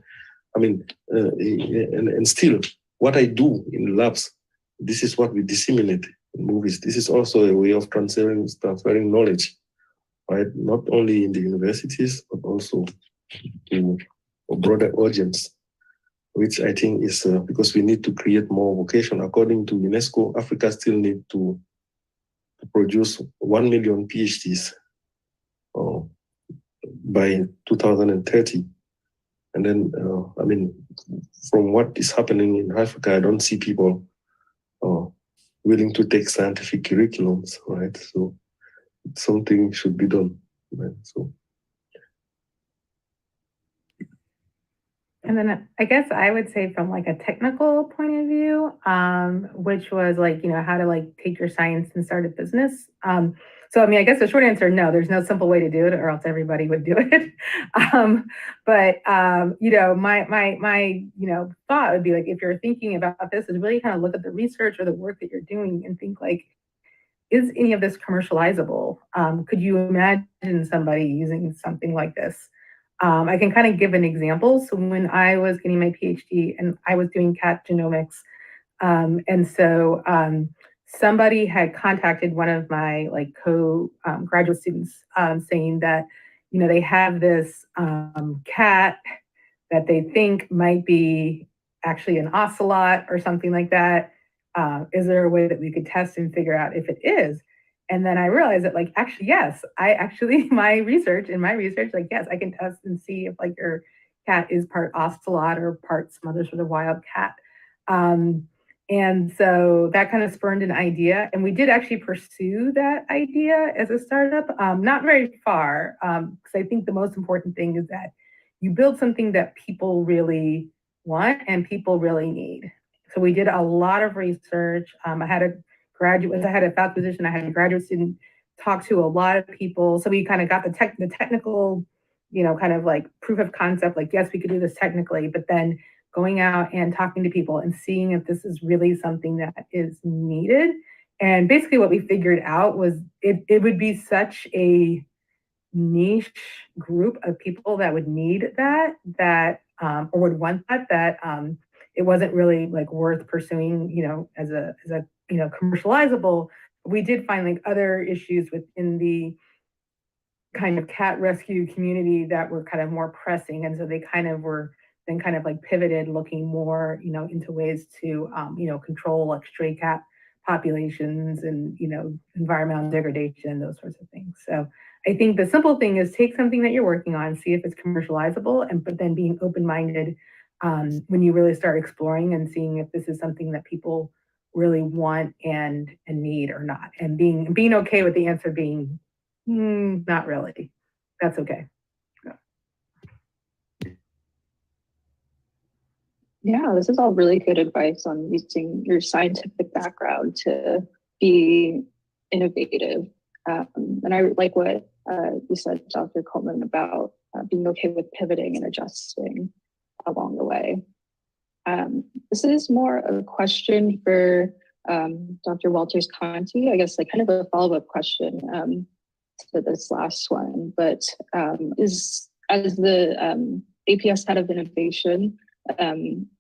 and still what I do in labs, this is what we disseminate in movies. This is also a way of transferring knowledge, right? Not only in the universities, but also to a broader audience, which I think is because we need to create more vocation. According to UNESCO, Africa still need to produce 1 million PhDs by 2030. And then, from what is happening in Africa, I don't see people willing to take scientific curriculums, right? So something should be done, right? So. And then I guess I would say from like a technical point of view, which was like, how to like take your science and start a business. So, I guess the short answer, no, there's no simple way to do it or else everybody would do it. My thought would be like, if you're thinking about this, is really kind of look at the research or the work that you're doing and think like, is any of this commercializable? Could you imagine somebody using something like this? I can kind of give an example. So when I was getting my PhD and I was doing cat genomics, and so somebody had contacted one of my like graduate students saying that, they have this cat that they think might be actually an ocelot or something like that. Is there a way that we could test and figure out if it is? And then I realized that like, actually, yes, my research, like, yes, I can test and see if like your cat is part ocelot or part some other sort of wild cat. And so that kind of spurned an idea. And we did actually pursue that idea as a startup, not very far, because I think the most important thing is that you build something that people really want and people really need. So we did a lot of research. I had a faculty position, I had a graduate student talk to a lot of people. So we kind of got the technical, kind of like proof of concept, like, yes, we could do this technically, but then going out and talking to people and seeing if this is really something that is needed. And basically what we figured out was it would be such a niche group of people that would need that or would want that it wasn't really like worth pursuing, as a commercializable. We did find like other issues within the kind of cat rescue community that were kind of more pressing, and so they kind of were then kind of like pivoted, looking more, into ways to, control like stray cat populations and, environmental degradation, those sorts of things. So I think the simple thing is take something that you're working on, see if it's commercializable, but then being open-minded when you really start exploring and seeing if this is something that people really want and need or not, and being okay with the answer being not really. That's okay. Yeah, this is all really good advice on using your scientific background to be innovative. And I like what you said, Dr. Coleman, about being okay with pivoting and adjusting along the way. This is more of a question for Dr. Walters Conti, I guess, like kind of a follow-up question to this last one, but is as the APS head of innovation,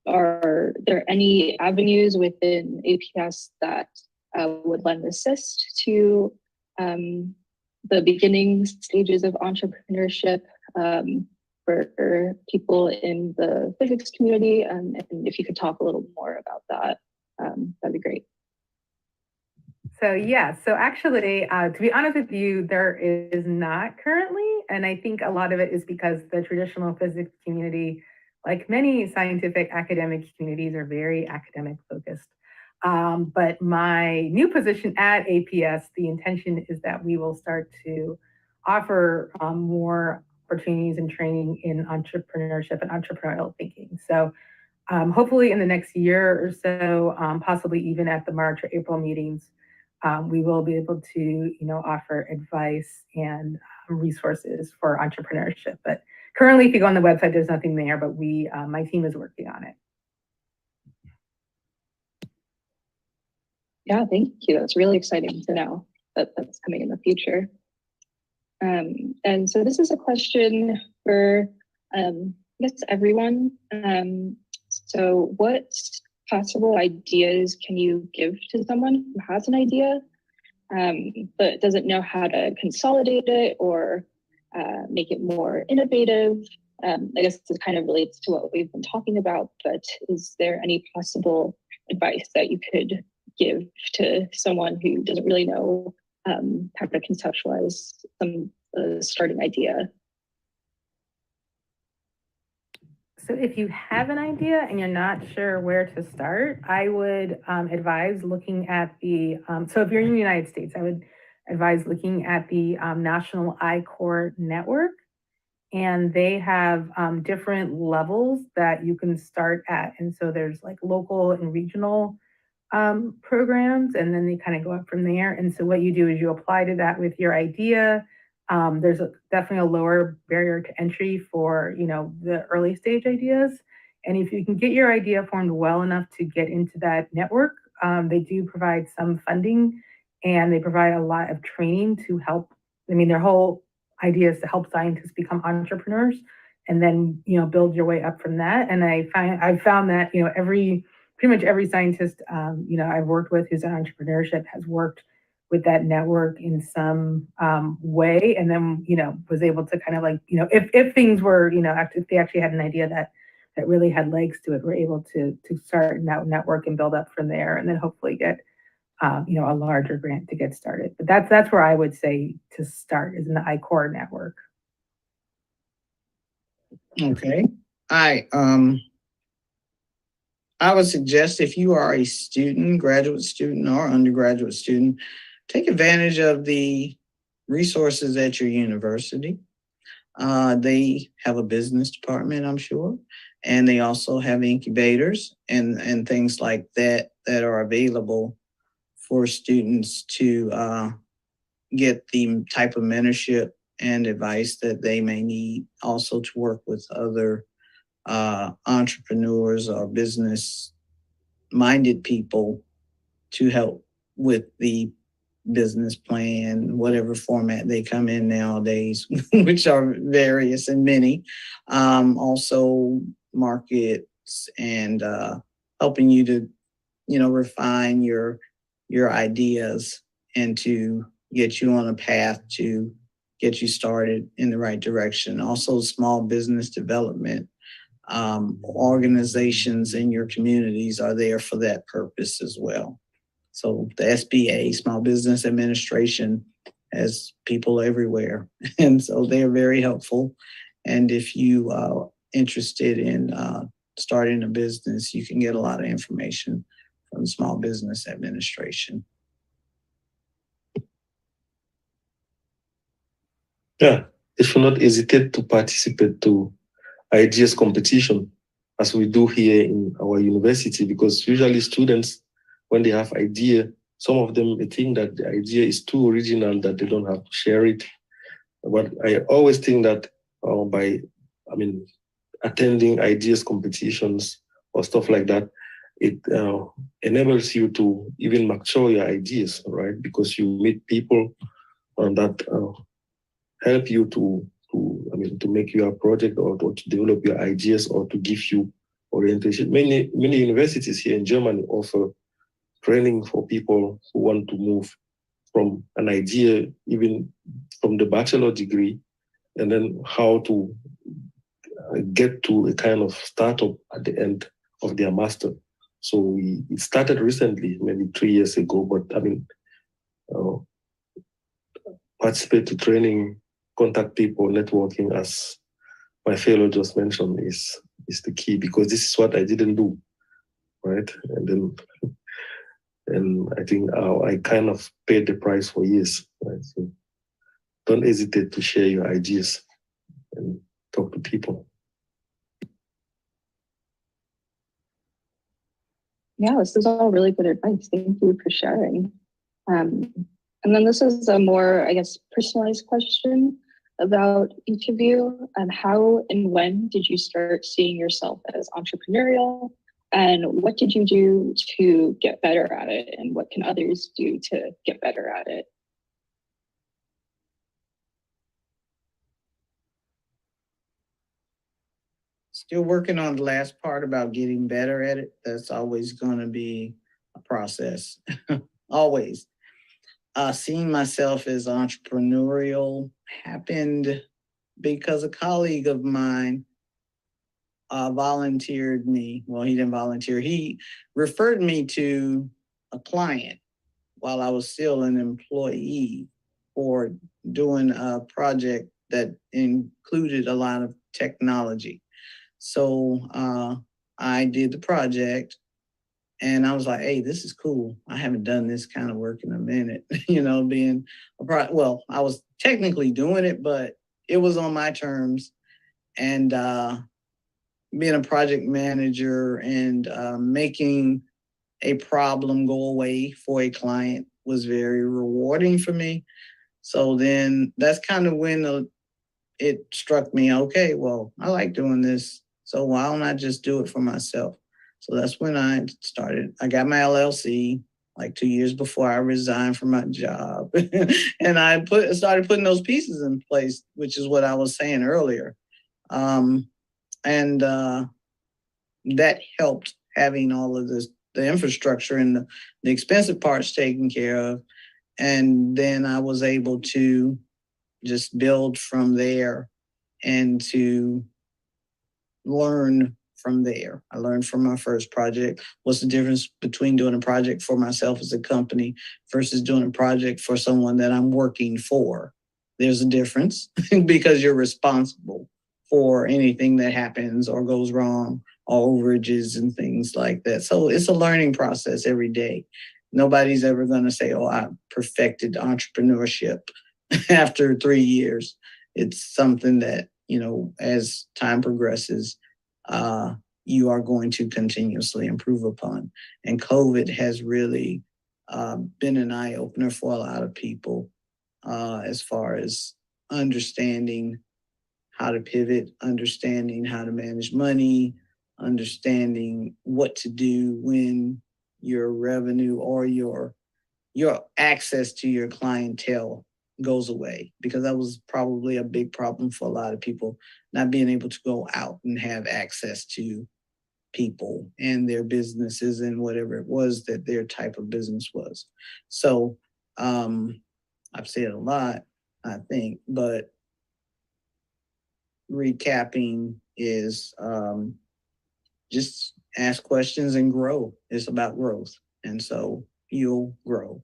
are there any avenues within APS that would lend assist to the beginning stages of entrepreneurship for people in the physics community? And if you could talk a little more about that, that'd be great. So actually, to be honest with you, there is not currently, and I think a lot of it is because the traditional physics community, like many scientific academic communities, are very academic focused. But my new position at APS, the intention is that we will start to offer more opportunities and training in entrepreneurship and entrepreneurial thinking. So hopefully in the next year or so, possibly even at the March or April meetings, we will be able to, offer advice and resources for entrepreneurship. But currently, if you go on the website, there's nothing there, but my team is working on it. Yeah, thank you. That's really exciting to know that that's coming in the future. And so this is a question for, I guess, everyone. So what possible ideas can you give to someone who has an idea, but doesn't know how to consolidate it or make it more innovative? I guess this kind of relates to what we've been talking about, but is there any possible advice that you could give to someone who doesn't really know how to conceptualize some starting idea? So if you have an idea and you're not sure where to start, I would advise looking at the, so if you're in the United States, I would advise looking at the National I-Core Network. And they have different levels that you can start at. And so there's like local and regional programs, and then they kind of go up from there. And so what you do is you apply to that with your idea. There's definitely a lower barrier to entry for, the early stage ideas. And if you can get your idea formed well enough to get into that network, they do provide some funding, and they provide a lot of training to help. I mean, their whole idea is to help scientists become entrepreneurs, and then, build your way up from that. And I've found that, pretty much every scientist, I've worked with who's in entrepreneurship has worked with that network in some way, and then, was able to kind of like, if things were, if they actually had an idea that really had legs to it, we're able to start that network and build up from there, and then hopefully get, a larger grant to get started. But that's where I would say to start, is in the I-Core network. Okay. I would suggest if you are a student, graduate student or undergraduate student, take advantage of the resources at your university. They have a business department, I'm sure, and they also have incubators and things like that are available for students to get the type of mentorship and advice that they may need, also to work with other entrepreneurs or business-minded people to help with the business plan, whatever format they come in nowadays, which are various and many. Also markets and helping you to, refine your ideas and to get you on a path to get you started in the right direction. Also small business development organizations in your communities are there for that purpose as well. So the SBA, Small Business Administration, has people everywhere. And so they're very helpful. And if you are interested in starting a business, you can get a lot of information from the Small Business Administration. Yeah, they should not hesitate to participate to ideas competition, as we do here in our university, because usually students, when they have idea, some of them may think that the idea is too original that they don't have to share it. But I always think that by attending ideas competitions or stuff like that, it enables you to even mature your ideas, right? Because you meet people that help you to make your project or to develop your ideas or to give you orientation. Many universities here in Germany offer training for people who want to move from an idea, even from the bachelor degree, and then how to get to a kind of startup at the end of their master. So it started recently, maybe 3 years ago, but participate to training, contact people, networking, as my fellow just mentioned, is the key, because this is what I didn't do, right? And I think I kind of paid the price for years, right? So don't hesitate to share your ideas and talk to people. Yeah, this is all really good advice. Thank you for sharing. And then this is a more, I guess, personalized question about each of you. How and when did you start seeing yourself as entrepreneurial? And what did you do to get better at it? And what can others do to get better at it? Still working on the last part about getting better at it. That's always going to be a process. Always. Seeing myself as entrepreneurial happened because a colleague of mine volunteered me. Well, he didn't volunteer. He referred me to a client while I was still an employee for doing a project that included a lot of technology. So I did the project and I was like, hey, this is cool. I haven't done this kind of work in a minute, being well, I was technically doing it, but it was on my terms. And being a project manager and making a problem go away for a client was very rewarding for me. So then that's kind of when it struck me, okay, well, I like doing this. So why don't I just do it for myself? So that's when I started. I got my LLC like 2 years before I resigned from my job. And I started putting those pieces in place, which is what I was saying earlier. And that helped having all of this, the infrastructure and the expensive parts taken care of. And then I was able to just build from there and to learn from there. I learned from my first project. What's the difference between doing a project for myself as a company versus doing a project for someone that I'm working for? There's a difference because you're responsible for anything that happens or goes wrong, or overages and things like that. So it's a learning process every day. Nobody's ever going to say, oh, I perfected entrepreneurship after 3 years. It's something that, as time progresses, you are going to continuously improve upon. And COVID has really been an eye-opener for a lot of people as far as understanding how to pivot, understanding how to manage money, understanding what to do when your revenue or your access to your clientele goes away, because that was probably a big problem for a lot of people, not being able to go out and have access to people and their businesses and whatever it was that their type of business was. So I've said a lot, I think, but recapping is just ask questions and grow. It's about growth. And so you'll grow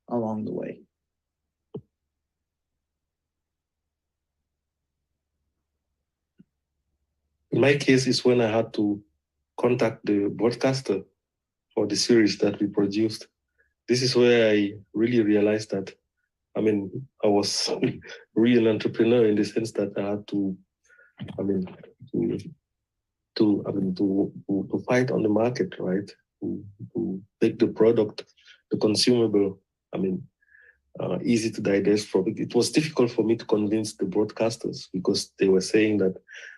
along the way. In my case, is when I had to contact the broadcaster for the series that we produced. This is where I really realized that, I mean, I was really an entrepreneur in the sense that I had to, I mean, to fight on the market, right? To make the product, the consumable, I mean, easy to digest from. It was difficult for me to convince the broadcasters because they were saying that,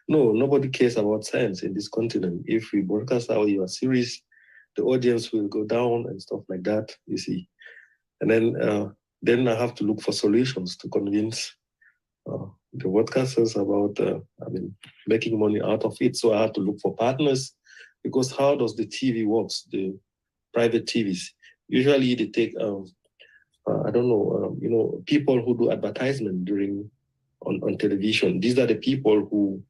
no, nobody cares about science in this continent. If we broadcast our series, the audience will go down and stuff like that, you see. And then I have to look for solutions to convince the broadcasters about, making money out of it. So I had to look for partners because how does the TV works, the private TVs? Usually they take, people who do advertisement on television. These are the people who,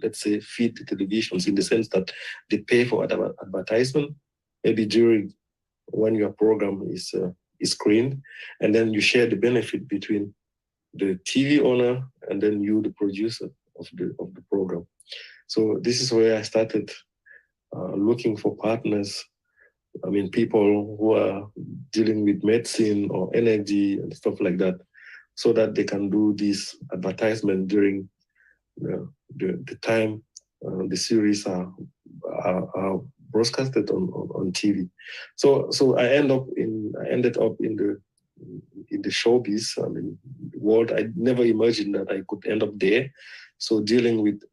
let's say, feed the televisions in the sense that they pay for advertisement, maybe during when your program is screened, and then you share the benefit between the TV owner and then you, the producer of the program. So this is where I started looking for partners. I mean, people who are dealing with medicine or energy and stuff like that, so that they can do this advertisement during the time the series are broadcasted on TV. So I ended up in the showbiz. I mean, world. I never imagined that I could end up there. So dealing with,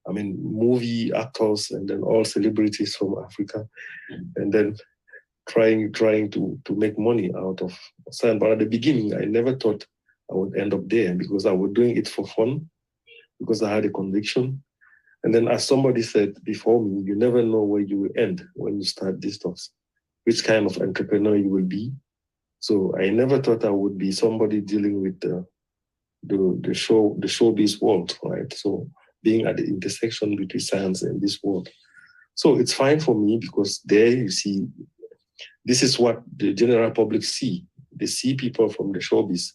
I mean, movie actors and then all celebrities from Africa, and then trying to make money out of science. But at the beginning, I never thought I would end up there because I was doing it for fun, because I had a conviction. And then as somebody said before me, you never know where you will end when you start these stuff, which kind of entrepreneur you will be. So I never thought I would be somebody dealing with the showbiz world, right? So being at the intersection between science and this world. So it's fine for me because there you see, this is what the general public see. They see people from the showbiz.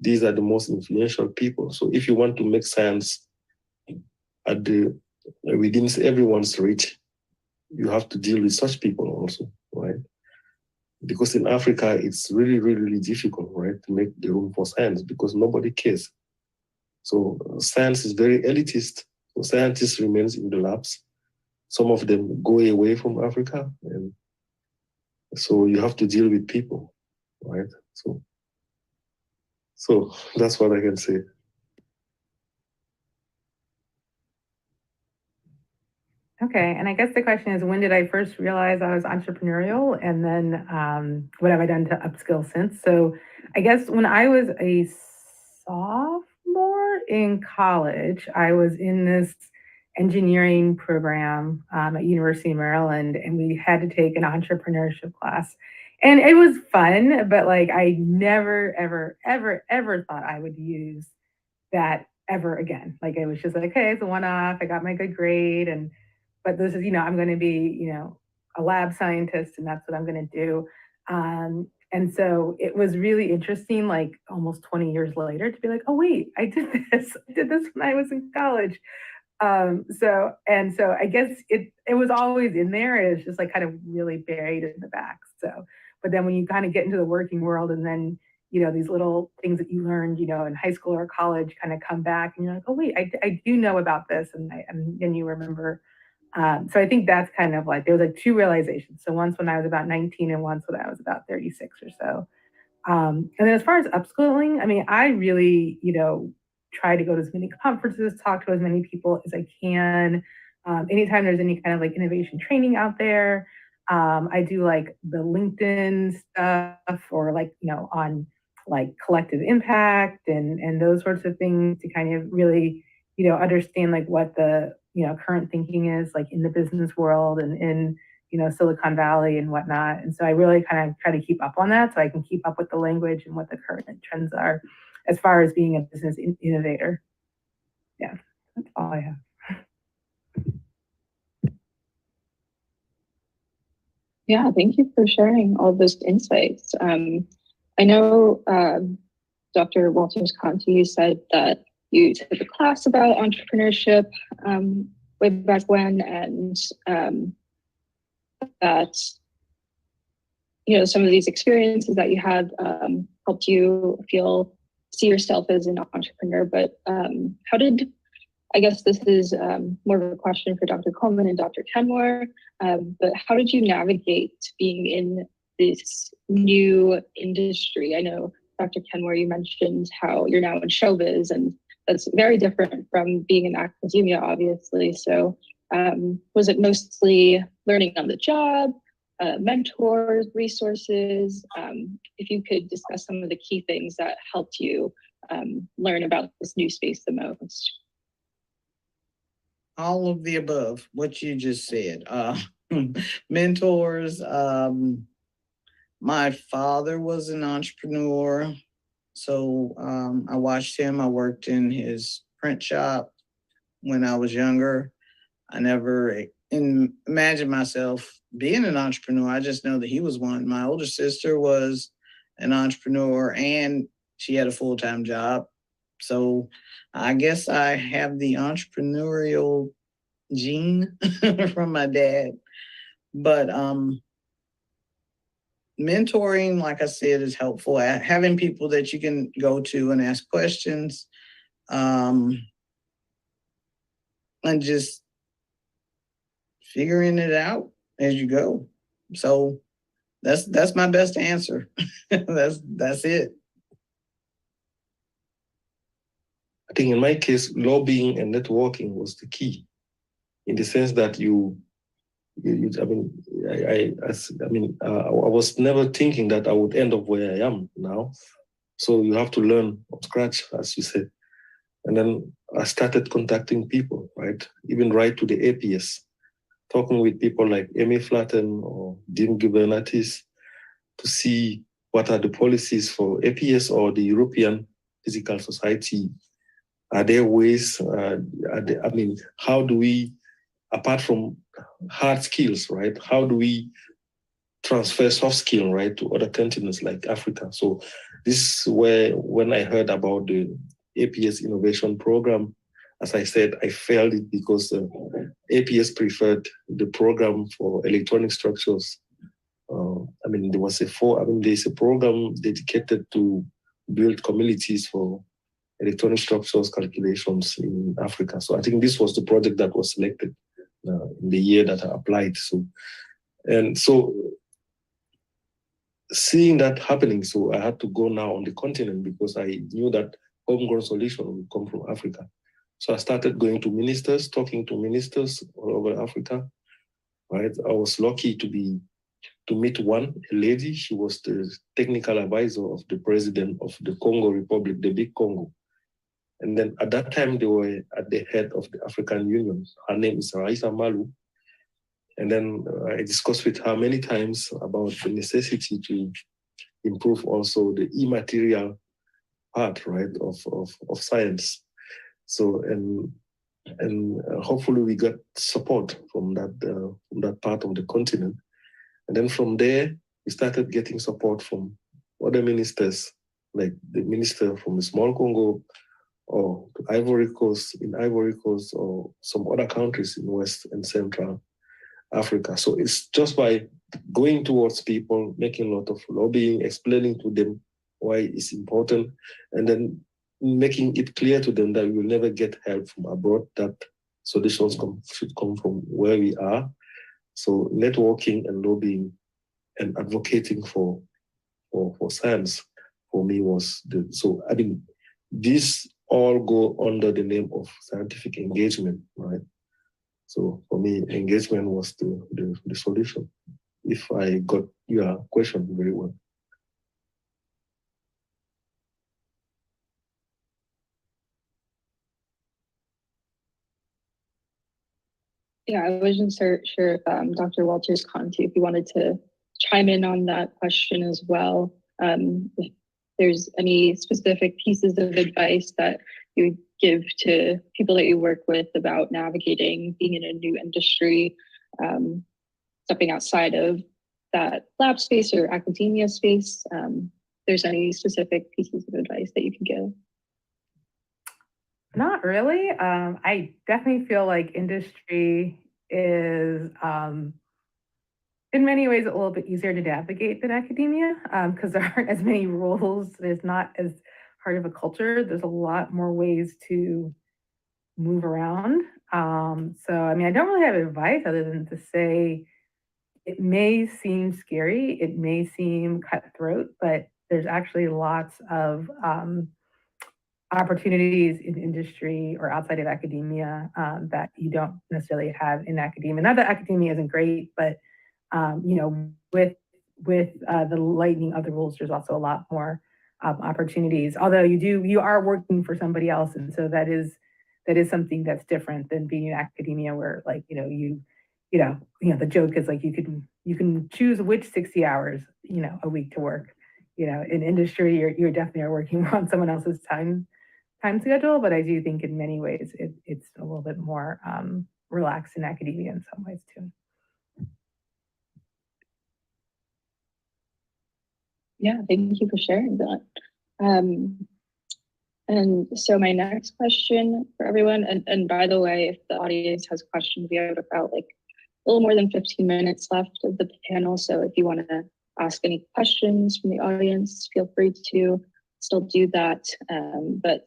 These are the most influential people. So if you want to make science within everyone's reach, you have to deal with such people also, right? Because in Africa, it's really, really, really difficult, right, to make the room for science because nobody cares. So science is very elitist. So scientists remains in the labs. Some of them go away from Africa, and so you have to deal with people, right? So that's what I can say. Okay, and I guess the question is, when did I first realize I was entrepreneurial, and then what have I done to upskill since? So I guess when I was a sophomore in college, I was in this engineering program at University of Maryland, and we had to take an entrepreneurship class. And it was fun, but like I never, ever, ever, ever thought I would use that ever again. Like it was just like, okay, it's a one-off. I got my good grade, but this is, I'm going to be, a lab scientist, and that's what I'm going to do. And so it was really interesting, like almost 20 years later, to be like, oh wait, I did this. I did this when I was in college. So I guess it was always in there. It was just like kind of really buried in the back. So, but then when you kind of get into the working world, and then these little things that you learned, in high school or college kind of come back, and you're like, oh wait, I do know about this, and then you remember. So I think that's kind of like, there was like two realizations. So once when I was about 19, and once when I was about 36 or so. And then as far as upskilling, I mean, I really, try to go to as many conferences, talk to as many people as I can. Anytime there's any kind of like innovation training out there, I do like the LinkedIn stuff, or like, on like collective impact and those sorts of things, to kind of really, understand like what the, current thinking is like in the business world and in, Silicon Valley and whatnot. And so I really kind of try to keep up on that, so I can keep up with the language and what the current trends are as far as being a business innovator. Yeah, that's all I have. Yeah, thank you for sharing all those insights. I know Dr. Walters Conti, you said that you took a class about entrepreneurship way back when, and that some of these experiences that you had helped you see yourself as an entrepreneur. But how did, I guess this is more of a question for Dr. Coleman and Dr. Kenmore, but how did you navigate being in this new industry? I know, Dr. Kenmore, you mentioned how you're now in showbiz, and that's very different from being in academia, obviously. So was it mostly learning on the job, mentors, resources? If you could discuss some of the key things that helped you learn about this new space the most. All of the above, what you just said. Mentors. My father was an entrepreneur, so I watched him. I worked in his print shop when I was younger. I never imagined myself being an entrepreneur. I just know that he was one. My older sister was an entrepreneur, and she had a full-time job. So I guess I have the entrepreneurial gene from my dad. But mentoring, like I said, is helpful. Having people that you can go to and ask questions, and just figuring it out as you go. So that's my best answer. that's it. I think in my case, lobbying and networking was the key, in the sense that I was never thinking that I would end up where I am now. So you have to learn from scratch, as you said. And then I started contacting people, right? Even right to the APS, talking with people like Amy Flatten or Dean Gubernatis to see what are the policies for APS or the European Physical Society. Are there ways, how do we, apart from hard skills, right? How do we transfer soft skill, right, to other continents like Africa? So this is where, when I heard about the APS Innovation Program, as I said, I failed it because APS preferred the program for electronic structures. There's a program dedicated to build communities for electronic structures calculations in Africa. So I think this was the project that was selected in the year that I applied. So seeing that happening, so I had to go now on the continent because I knew that homegrown solution would come from Africa. So I started going to ministers, talking to ministers all over Africa. Right, I was lucky to meet a lady. She was the technical advisor of the president of the Congo Republic, the big Congo. And then at that time, they were at the head of the African Union. Her name is Raisa Malu. And then I discussed with her many times about the necessity to improve also the immaterial part, right, of science. So, and hopefully we got support from that part of the continent. And then from there, we started getting support from other ministers, like the minister from the small Congo, or Ivory Coast, or some other countries in West and Central Africa. So it's just by going towards people, making a lot of lobbying, explaining to them why it's important, and then making it clear to them that we will never get help from abroad, that solutions should come from where we are. So networking and lobbying and advocating for science for me was these all go under the name of scientific engagement, right? So for me, engagement was the solution, if I got your question very well. Yeah, I wasn't sure if Dr. Walters Conti, if you wanted to chime in on that question as well. If there's any specific pieces of advice that you would give to people that you work with about navigating being in a new industry, stepping outside of that lab space or academia space? There's any specific pieces of advice that you can give? Not really. I definitely feel like industry is, in many ways, a little bit easier to navigate than academia, because there aren't as many rules. There's not as hard of a culture. There's a lot more ways to move around. So, I mean, I don't really have advice other than to say it may seem scary, it may seem cutthroat, but there's actually lots of opportunities in industry or outside of academia that you don't necessarily have in academia. Not that academia isn't great, but you know, with the lightening of the rules, there's also a lot more opportunities. Although you are working for somebody else, and so that is something that's different than being in academia, where like the joke is like you can choose which 60 hours a week to work. In industry, you're definitely are working on someone else's time schedule, but I do think in many ways it's a little bit more relaxed in academia in some ways too. Yeah, thank you for sharing that. And so my next question for everyone, and by the way, if the audience has questions, we have about like a little more than 15 minutes left of the panel. So if you want to ask any questions from the audience, feel free to still do that. But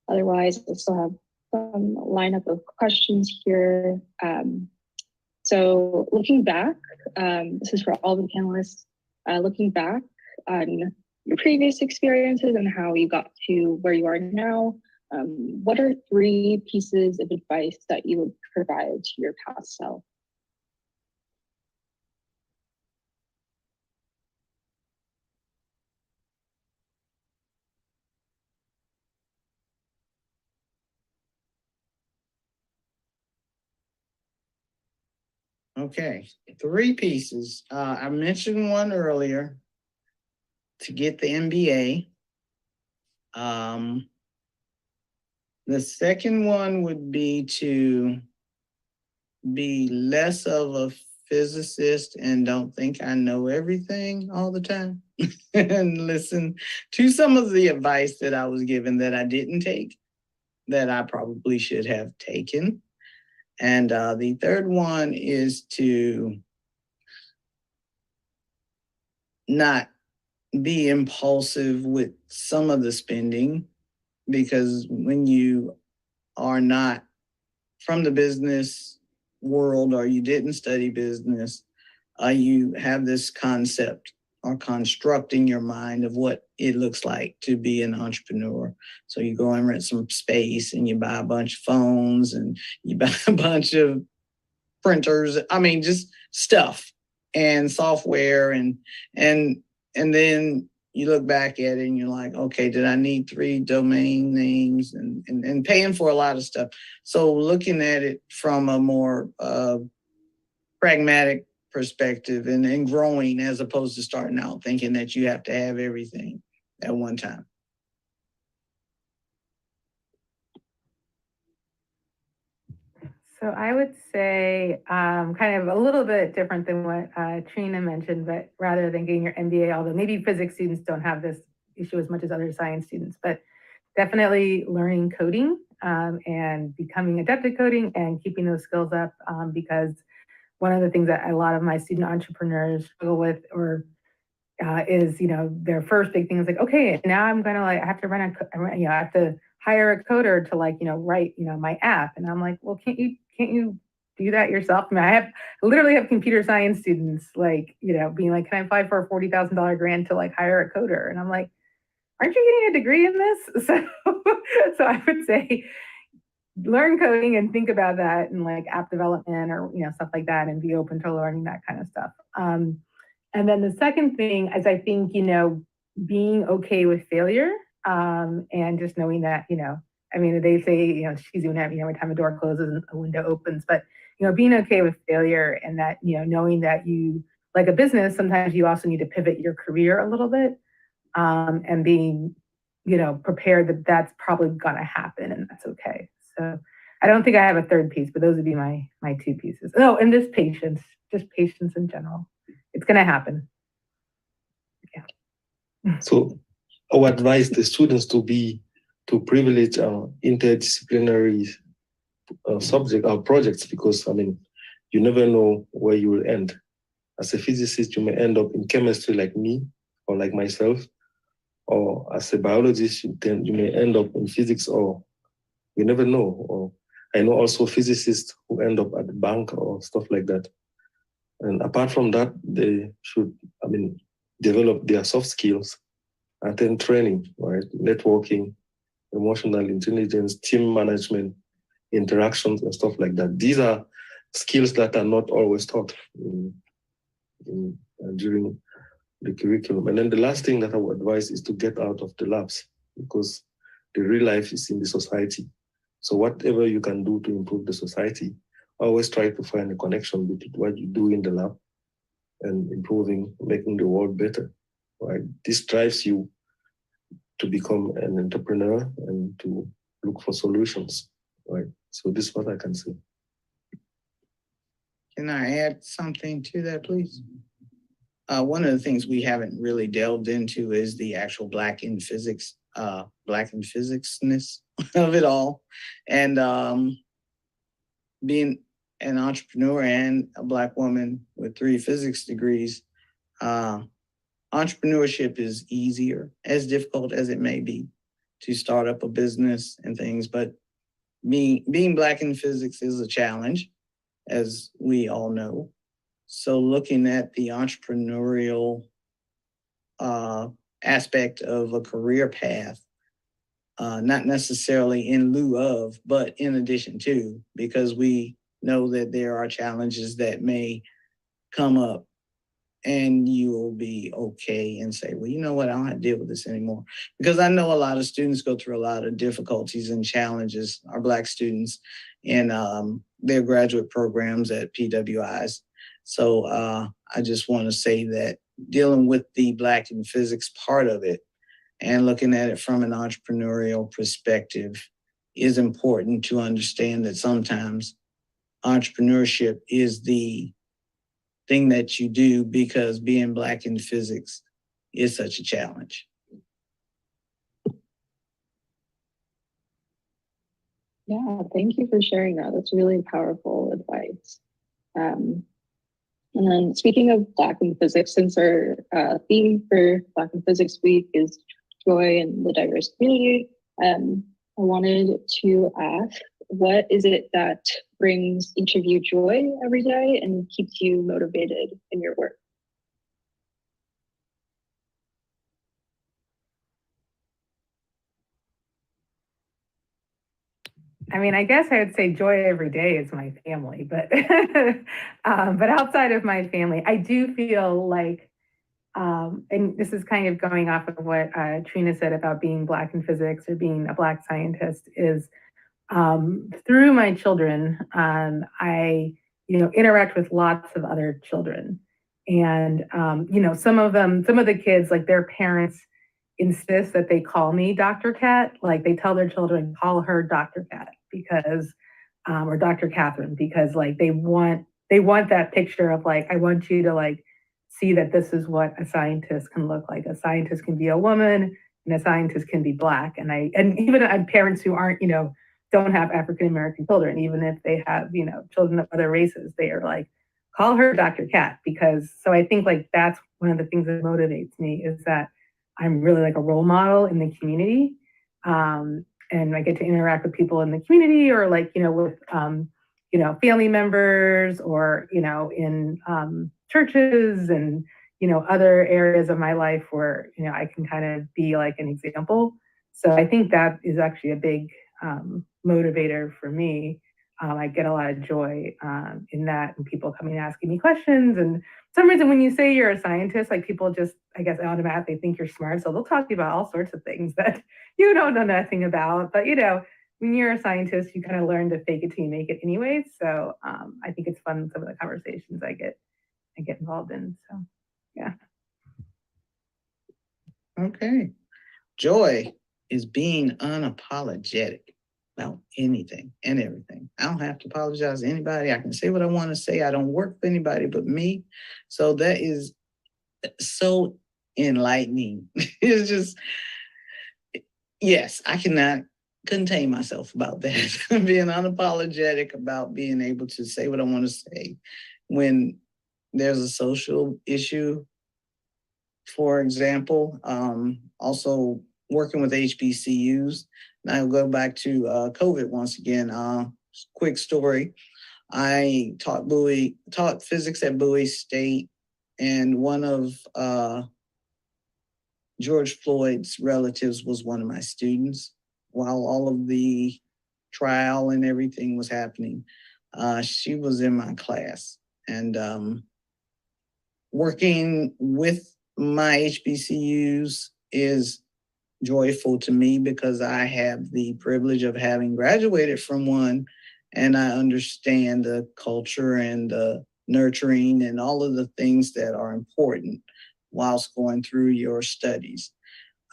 otherwise, I still have some lineup of questions here. So looking back, this is for all the panelists, looking back on your previous experiences and how you got to where you are now, what are 3 pieces of advice that you would provide to your past self? Okay, 3 pieces. I mentioned one earlier, to get the MBA. The second one would be to be less of a physicist and don't think I know everything all the time and listen to some of the advice that I was given that I didn't take, that I probably should have taken. And the third one is to not be impulsive with some of the spending, because when you are not from the business world or you didn't study business, you have this concept or construct in your mind of what it looks like to be an entrepreneur. So you go and rent some space and you buy a bunch of phones and you buy a bunch of printers. I mean, just stuff and software and then you look back at it and you're like, okay, did I need 3 domain names and paying for a lot of stuff? So looking at it from a more pragmatic perspective and growing, as opposed to starting out thinking that you have to have everything at one time. So I would say kind of a little bit different than what Trina mentioned, but rather than getting your MBA, although maybe physics students don't have this issue as much as other science students, but definitely learning coding and becoming adept at coding and keeping those skills up, because one of the things that a lot of my student entrepreneurs struggle with or is, their first big thing is like, okay, now I'm going to I have to I have to hire a coder to write, my app. And I'm like, well, can't you do that yourself? I mean, I literally have computer science students being like, can I apply for a $40,000 grant to hire a coder? And I'm like, aren't you getting a degree in this? So I would say learn coding and think about that and app development or, stuff like that, and be open to learning that kind of stuff. And then the second thing is, I think, being okay with failure, and just knowing that, they say, she's doing that, every time a door closes and a window opens, but, being okay with failure, and that, knowing that you, like a business, sometimes you also need to pivot your career a little bit, and being prepared that that's probably going to happen and that's okay. So I don't think I have a third piece, but those would be my two pieces. Oh, and just patience in general. It's going to happen. Yeah. So I would advise the students to privilege interdisciplinary subject or projects, because you never know where you will end. As a physicist, you may end up in chemistry like me or like myself, or as a biologist, you may end up in physics, or you never know. Or I know also physicists who end up at the bank or stuff like that. And apart from that, they should, develop their soft skills, attend training, right? Networking, emotional intelligence, team management, interactions, and stuff like that. These are skills that are not always taught during the curriculum. And then the last thing that I would advise is to get out of the labs, because the real life is in the society. So whatever you can do to improve the society, always try to find a connection between what you do in the lab and making the world better, right? This drives you to become an entrepreneur and to look for solutions, right? So this is what I can say. Can I add something to that, please? One of the things we haven't really delved into is the actual Black in physicsness of it all. And being an entrepreneur and a Black woman with 3 physics degrees, entrepreneurship is easier, as difficult as it may be, to start up a business and things. But being Black in physics is a challenge, as we all know. So looking at the entrepreneurial aspect of a career path, not necessarily in lieu of, but in addition to, because we know that there are challenges that may come up and you will be okay and say, well, you know what, I don't have to deal with this anymore. Because I know a lot of students go through a lot of difficulties and challenges, our Black students in their graduate programs at PWIs. So I just want to say that dealing with the Black in physics part of it and looking at it from an entrepreneurial perspective is important to understand that sometimes entrepreneurship is the thing that you do because being Black in physics is such a challenge. Yeah, thank you for sharing that. That's really powerful advice. And then speaking of Black in physics, since our theme for Black in Physics Week is joy in the diverse community, I wanted to ask, what is it that brings each of you joy every day and keeps you motivated in your work? I guess I would say joy every day is my family, but but outside of my family, I do feel like, and this is kind of going off of what Trina said about being Black in physics or being a Black scientist, is through my children, I interact with lots of other children, and some of the kids, like their parents insist that they call me Dr. Cat. Like they tell their children, call her Dr. Cat, because or Dr. Kathryn, because like they want that picture of like, I want you to like see that this is what a scientist can look like. A scientist can be a woman and a scientist can be Black. And even parents who aren't, don't have African American children, even if they have, children of other races, they are like, call her Dr. Cat, because so I think like that's one of the things that motivates me, is that I'm really like a role model in the community. And I get to interact with people in the community, or like, with, family members, or, in churches and, other areas of my life where, I can kind of be like an example. So I think that is actually a big motivator for me. I get a lot of joy in that, and people coming and asking me questions. And for some reason, when you say you're a scientist, like people just, I guess, automatically think you're smart. So they'll talk to you about all sorts of things that you don't know nothing about. But, when you're a scientist, you kind of learn to fake it till you make it anyways. So I think it's fun, some of the conversations I get involved in. So, yeah. Okay. Joy. is being unapologetic about anything and everything. I don't have to apologize to anybody. I can say what I want to say. I don't work for anybody but me. So that is so enlightening. It's just, yes, I cannot contain myself about that. Being unapologetic about being able to say what I want to say when there's a social issue. For example, also working with HBCUs. And I'll go back to COVID once again. Quick story. I taught physics at Bowie State, and one of George Floyd's relatives was one of my students while all of the trial and everything was happening. She was in my class, and working with my HBCUs is joyful to me because I have the privilege of having graduated from one, and I understand the culture and the nurturing and all of the things that are important whilst going through your studies.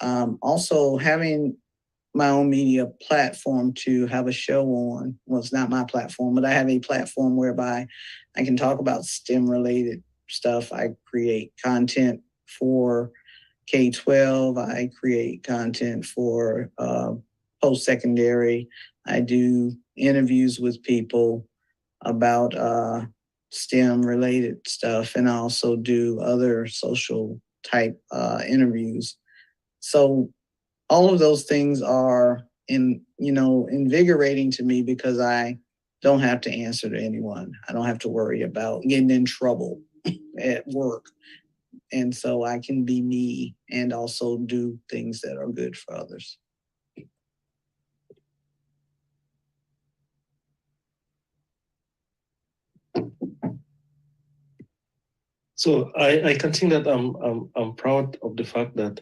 Also having my own media platform to have a show on. Well, it's not my platform, but I have a platform whereby I can talk about STEM related stuff. I create content for K-12. I create content for post-secondary. I do interviews with people about STEM related stuff, and I also do other social type interviews. So all of those things are invigorating to me because I don't have to answer to anyone. I don't have to worry about getting in trouble at work. And so I can be me and also do things that are good for others. So I can think that I'm proud of the fact that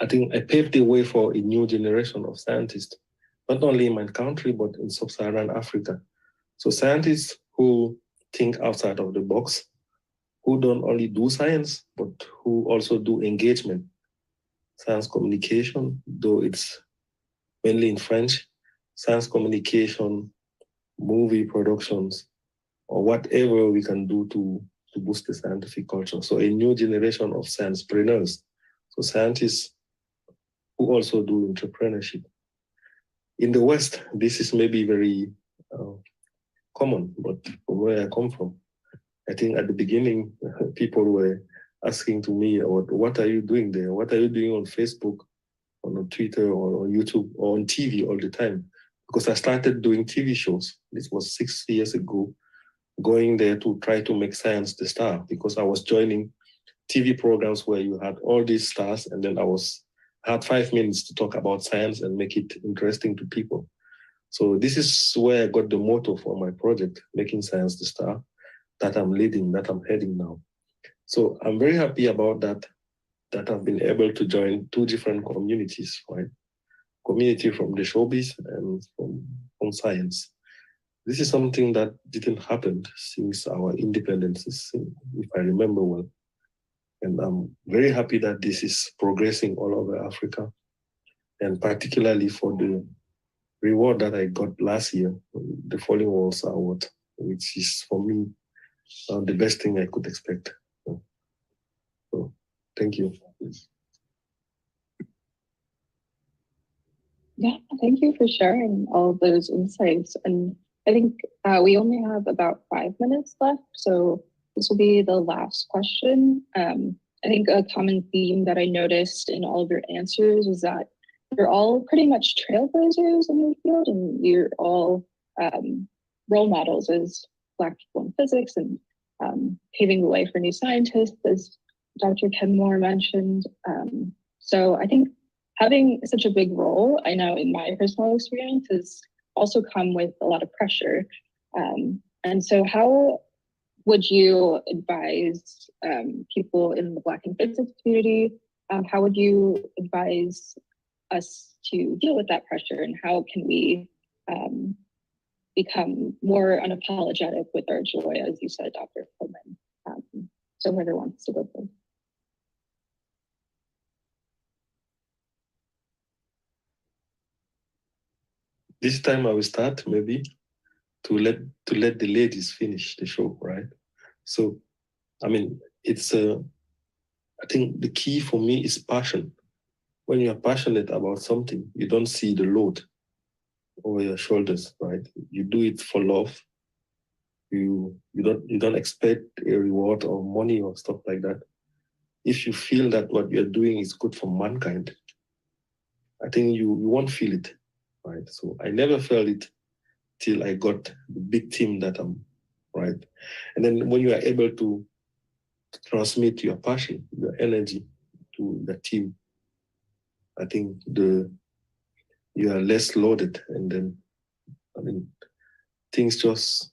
I think I paved the way for a new generation of scientists, not only in my country, but in sub-Saharan Africa. So scientists who think outside of the box, who don't only do science, but who also do engagement, science communication, though it's mainly in French, science communication, movie productions, or whatever we can do to boost the scientific culture. So a new generation of sciencepreneurs, so scientists who also do entrepreneurship. In the West, this is maybe very common, but from where I come from, I think at the beginning, people were asking to me, what are you doing there? What are you doing on Facebook, on Twitter, or on YouTube, or on TV all the time? Because I started doing TV shows. This was 6 years ago, going there to try to make science the star, because I was joining TV programs where you had all these stars, and then I had 5 minutes to talk about science and make it interesting to people. So this is where I got the motto for my project, making science the star, that I'm leading, that I'm heading now. So I'm very happy about that I've been able to join 2 different communities, right? Community from the showbiz and from science. This is something that didn't happen since our independences, if I remember well. And I'm very happy that this is progressing all over Africa, and particularly for the reward that I got last year, the Falling Walls Award, which is for me the best thing I could expect. So thank you. Yeah, thank you for sharing all of those insights. And I think we only have about 5 minutes left, so this will be the last question. I think a common theme that I noticed in all of your answers is that you're all pretty much trailblazers in your field, and you're all role models as Black people in physics, and paving the way for new scientists, as Dr. Kenmore mentioned. So I think having such a big role, I know in my personal experience, has also come with a lot of pressure. And so how would you advise people in the Black and physics community? How would you advise us to deal with that pressure, and how can we become more unapologetic with our joy, as you said, Dr. Coleman? So whoever wants to go first. this time I will start maybe to let the ladies finish the show, right? So, I mean, it's I think the key for me is passion. When you are passionate about something, you don't see the load over your shoulders, right? You do it for love. You don't expect a reward or money or stuff like that. If you feel that what you're doing is good for mankind, I think you won't feel it, right? So I never felt it till I got the big team that I'm, right? And then when you are able to transmit your passion, your energy to the team, I think you are less loaded, and then I mean things just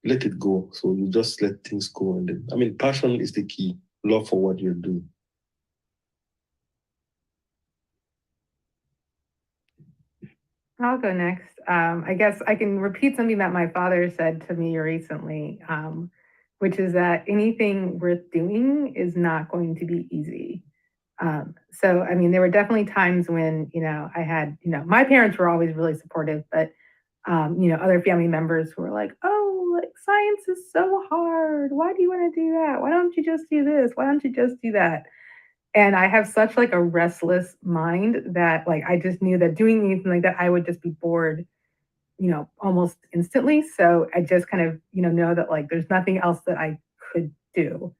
let it go. So you just let things go, and then I mean passion is the key. Love for what you're doing. I'll go next. I guess I can repeat something that my father said to me recently, which is that anything worth doing is not going to be easy. So, I mean, there were definitely times when, I had, my parents were always really supportive, but, other family members who were like, oh, like science is so hard. Why do you want to do that? Why don't you just do this? Why don't you just do that? And I have such like a restless mind that like I just knew that doing anything like that, I would just be bored, almost instantly. So I just kind of, know that like there's nothing else that I could do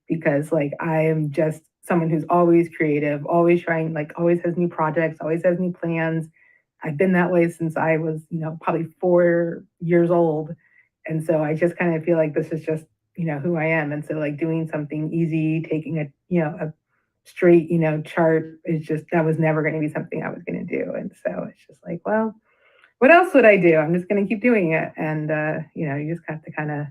because like I am just someone who's always creative, always trying, like always has new projects, always has new plans. I've been that way since I was, probably 4 years old. And so I just kind of feel like this is just, who I am. And so like doing something easy, taking a straight, chart is just, that was never going to be something I was going to do. And so it's just like, well, what else would I do? I'm just going to keep doing it. And, you just have to kind of,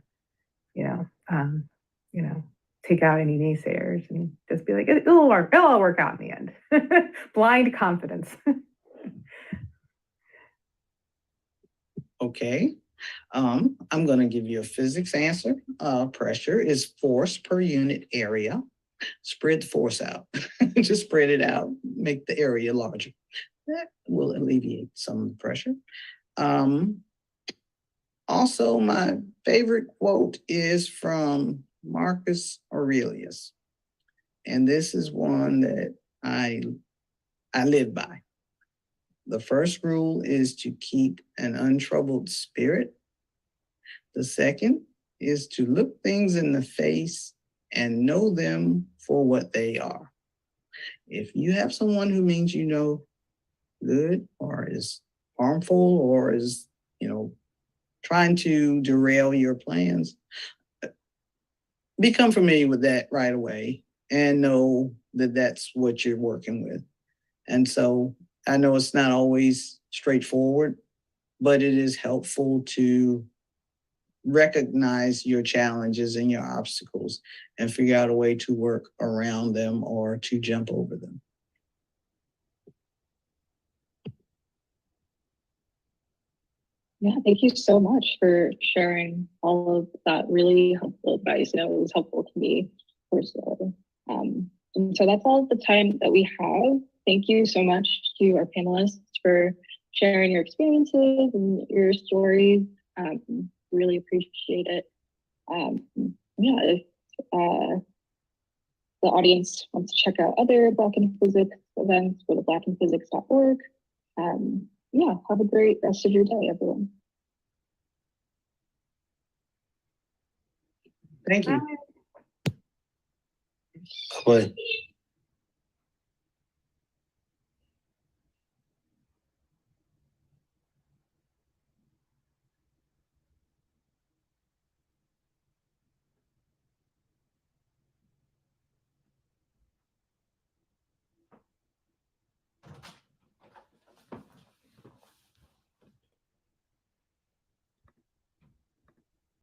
you know, um, you know, take out any naysayers and just be like, it'll work. It'll all work out in the end. Blind confidence. Okay. I'm going to give you a physics answer. Pressure is force per unit area. Spread the force out. Just spread it out, make the area larger. That will alleviate some of the pressure. Also, my favorite quote is from Marcus Aurelius. And this is one that I live by. The first rule is to keep an untroubled spirit. The second is to look things in the face and know them for what they are. If you have someone who means good or is harmful or is, trying to derail your plans, become familiar with that right away and know that that's what you're working with. And so I know it's not always straightforward, but it is helpful to recognize your challenges and your obstacles and figure out a way to work around them or to jump over them. Yeah, thank you so much for sharing all of that really helpful advice. I know it was helpful to me personally. And so that's all the time that we have. Thank you so much to our panelists for sharing your experiences and your stories. Really appreciate it. If the audience wants to check out other Black in Physics events, go to blackinphysics.org. Have a great rest of your day, everyone. Thank you. Bye.